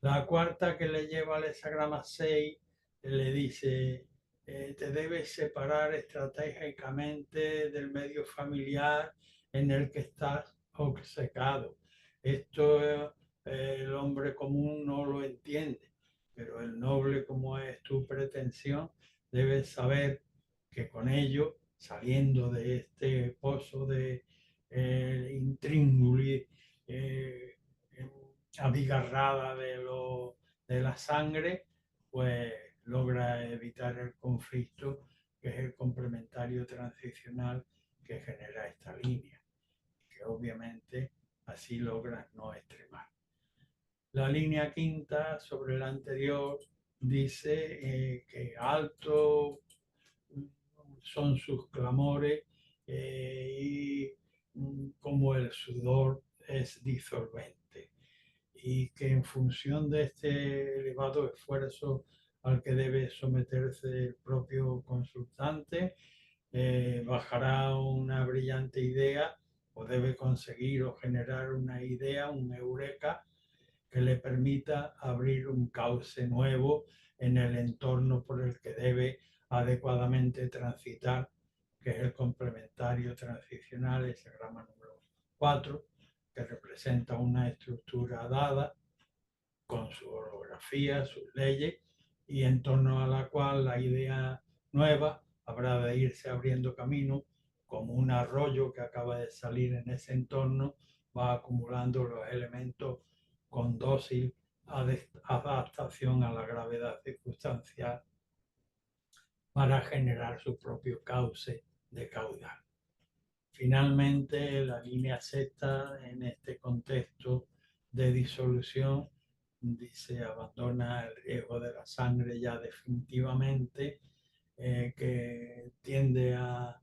La cuarta, que le lleva al hexagrama 6, le dice: te debes separar estratégicamente del medio familiar en el que estás obcecado. Esto el hombre común no lo entiende, pero el noble, como es tu pretensión, debes saber que con ello, saliendo de este pozo de intríngulis, abigarrada de la sangre, pues logra evitar el conflicto, que es el complementario transicional que genera esta línea, que obviamente así logra no extremar. La línea quinta, sobre la anterior, dice que alto son sus clamores y como el sudor es disolvente. y que en función de este elevado esfuerzo al que debe someterse el propio consultante, bajará una brillante idea o debe conseguir o generar una idea, un eureka, que le permita abrir un cauce nuevo en el entorno por el que debe adecuadamente transitar, que es el complementario transicional, ese grama número 4, que representa una estructura dada con su orografía, sus leyes, y en torno a la cual la idea nueva habrá de irse abriendo camino como un arroyo que acaba de salir en ese entorno, va acumulando los elementos con dócil adaptación a la gravedad circunstancial para generar su propio cauce de caudal. Finalmente, la línea sexta en este contexto de disolución dice abandona el riesgo de la sangre ya definitivamente, que tiende a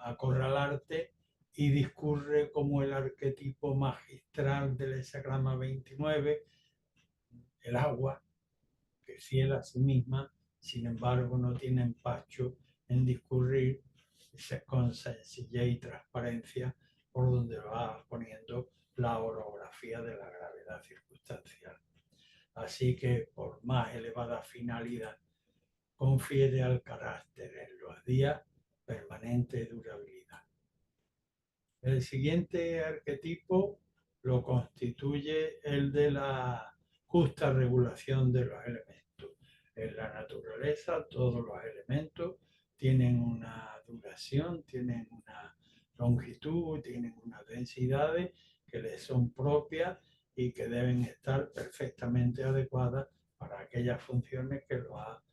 acorralarte y discurre como el arquetipo magistral del hexagrama 29, el agua, que fiel a sí misma, sin embargo no tiene empacho en discurrir con sencillez y transparencia por donde va poniendo la orografía de la gravedad circunstancial. Así que por más elevada finalidad confiere al carácter en los días permanente durabilidad. El siguiente arquetipo lo constituye el de la justa regulación de los elementos. En la naturaleza todos los elementos tienen una duración, tienen una longitud, tienen unas densidades que les son propias y que deben estar perfectamente adecuadas para aquellas funciones que lo ha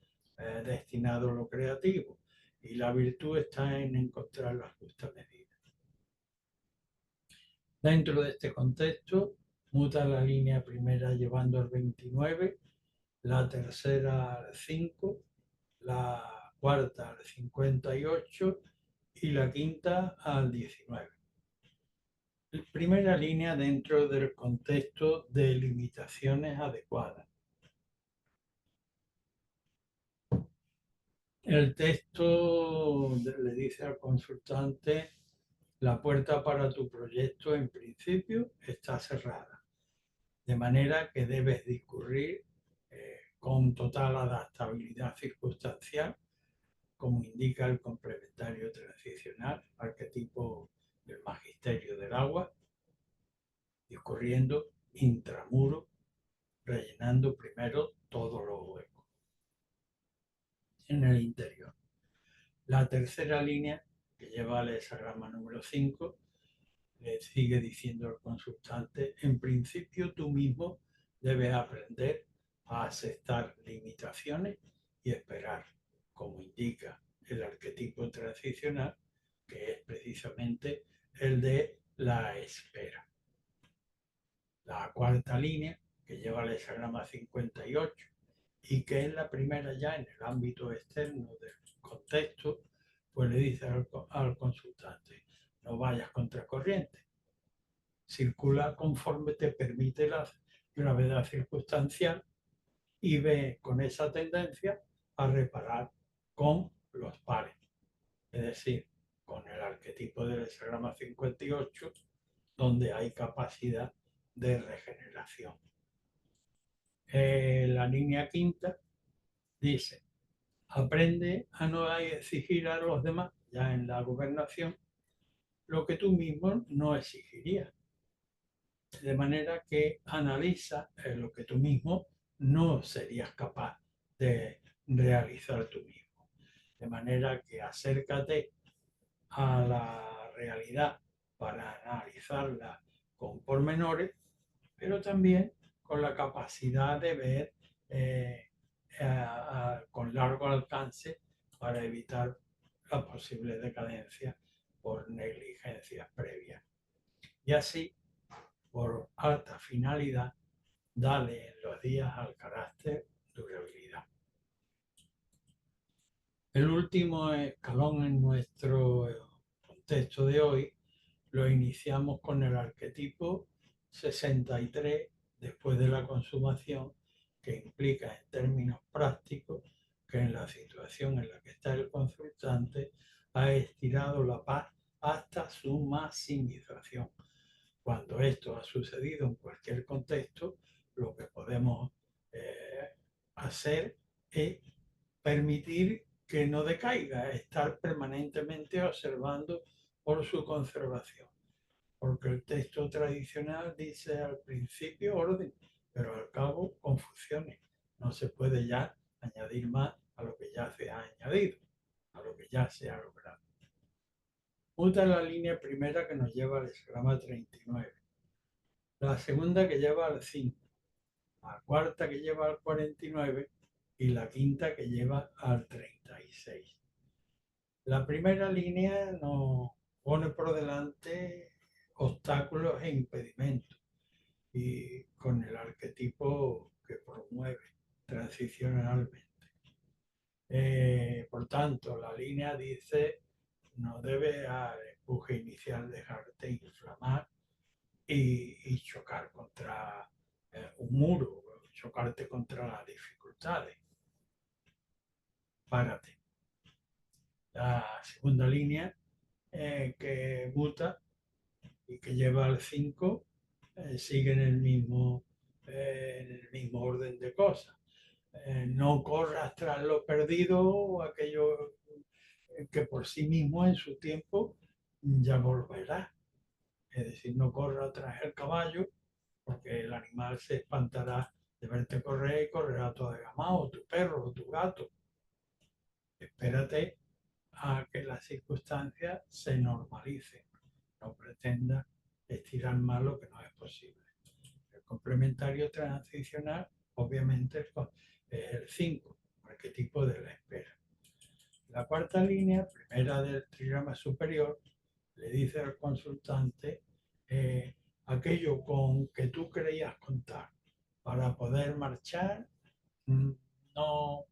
destinado lo creativo. Y la virtud está en encontrar la justa medida. Dentro de este contexto, muta la línea primera llevando al 29, la tercera al 5, la cuarta al 58 y la quinta al 19. Primera línea dentro del contexto de limitaciones adecuadas. El texto le dice al consultante: la puerta para tu proyecto en principio está cerrada, de manera que debes discurrir con total adaptabilidad circunstancial, como indica el complementario transicional, arquetipo del magisterio del agua, discurriendo intramuro, rellenando primero todos los huecos en el interior. La tercera línea, que lleva al hexagrama número 5, le sigue diciendo al consultante: en principio tú mismo debes aprender a aceptar limitaciones y esperar, como indica el arquetipo transicional, que es precisamente el de la espera. La cuarta línea, que lleva el hexagrama 58 y que es la primera ya en el ámbito externo del contexto, pues le dice al consultante: no vayas contracorriente, circula conforme te permite la gravedad circunstancial y ve con esa tendencia a reparar con los pares, es decir, con el arquetipo del hexagrama 58, donde hay capacidad de regeneración. La línea quinta dice: aprende a no exigir a los demás, ya en la gobernación, lo que tú mismo no exigirías. De manera que analiza lo que tú mismo no serías capaz de realizar tú mismo. De manera que acércate a la realidad para analizarla con pormenores, pero también con la capacidad de ver con largo alcance para evitar la posible decadencia por negligencias previas. Y así, por alta finalidad, dale en los días al carácter durabilidad. El último escalón en nuestro contexto de hoy lo iniciamos con el arquetipo 63 después de la consumación, que implica en términos prácticos que en la situación en la que está el consultante ha estirado la paz hasta su maximización. Cuando esto ha sucedido en cualquier contexto, lo que podemos hacer es permitir que no decaiga, estar permanentemente observando por su conservación. Porque el texto tradicional dice al principio orden, pero al cabo confusiones. No se puede ya añadir más a lo que ya se ha añadido, a lo que ya se ha logrado. Muta la línea primera que nos lleva al hexagrama 39, la segunda que lleva al 5, la cuarta que lleva al 49 y la quinta que lleva al 36. La primera línea nos pone por delante obstáculos e impedimentos y con el arquetipo que promueve transicionalmente. Por tanto, la línea dice no debe al empuje inicial dejarte inflamar y chocar contra un muro, chocarte contra las dificultades. Párate. La segunda línea que muta y que lleva al 5 sigue en el mismo orden de cosas. No corras tras lo perdido o aquello que por sí mismo en su tiempo ya volverá. Es decir, no corra tras el caballo porque el animal se espantará de verte correr y correrá todavía más, o tu perro o tu gato. Espérate a que las circunstancias se normalicen. No pretenda estirar más lo que no es posible. El complementario transicional, obviamente, es el 5, arquetipo de la espera. La cuarta línea, primera del trigrama superior, le dice al consultante aquello con que tú creías contar para poder marchar, no,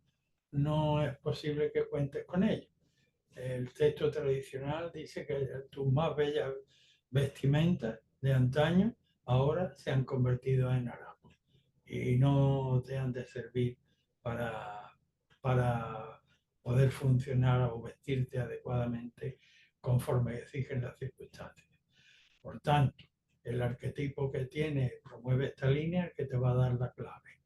no es posible que cuentes con ello. El texto tradicional dice que tus más bellas vestimentas de antaño ahora se han convertido en harapos y no te han de servir para poder funcionar o vestirte adecuadamente conforme exigen las circunstancias. Por tanto, el arquetipo que tiene promueve esta línea que te va a dar la clave.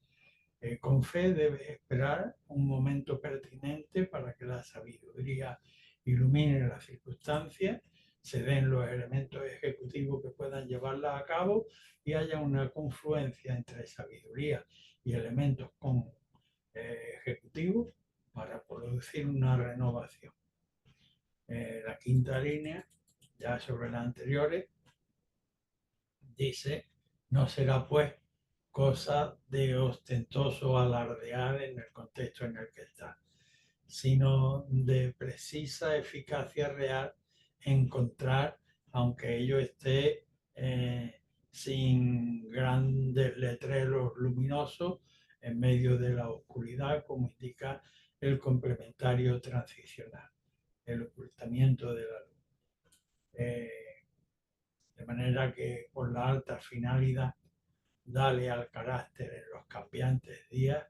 Con fe debes esperar un momento pertinente para que la sabiduría ilumine las circunstancias, se den los elementos ejecutivos que puedan llevarlas a cabo y haya una confluencia entre sabiduría y elementos ejecutivos para producir una renovación. La quinta línea, ya sobre las anteriores, dice, no será pues cosa de ostentoso alardear en el contexto en el que está, sino de precisa eficacia real encontrar, aunque ello esté sin grandes letreros luminosos en medio de la oscuridad, como indica el complementario transicional, el ocultamiento de la luz. De manera que por la alta finalidad dale al carácter en los cambiantes días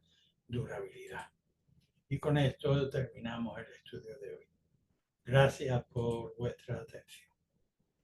durabilidad. Y con esto terminamos el estudio de hoy. Gracias por vuestra atención.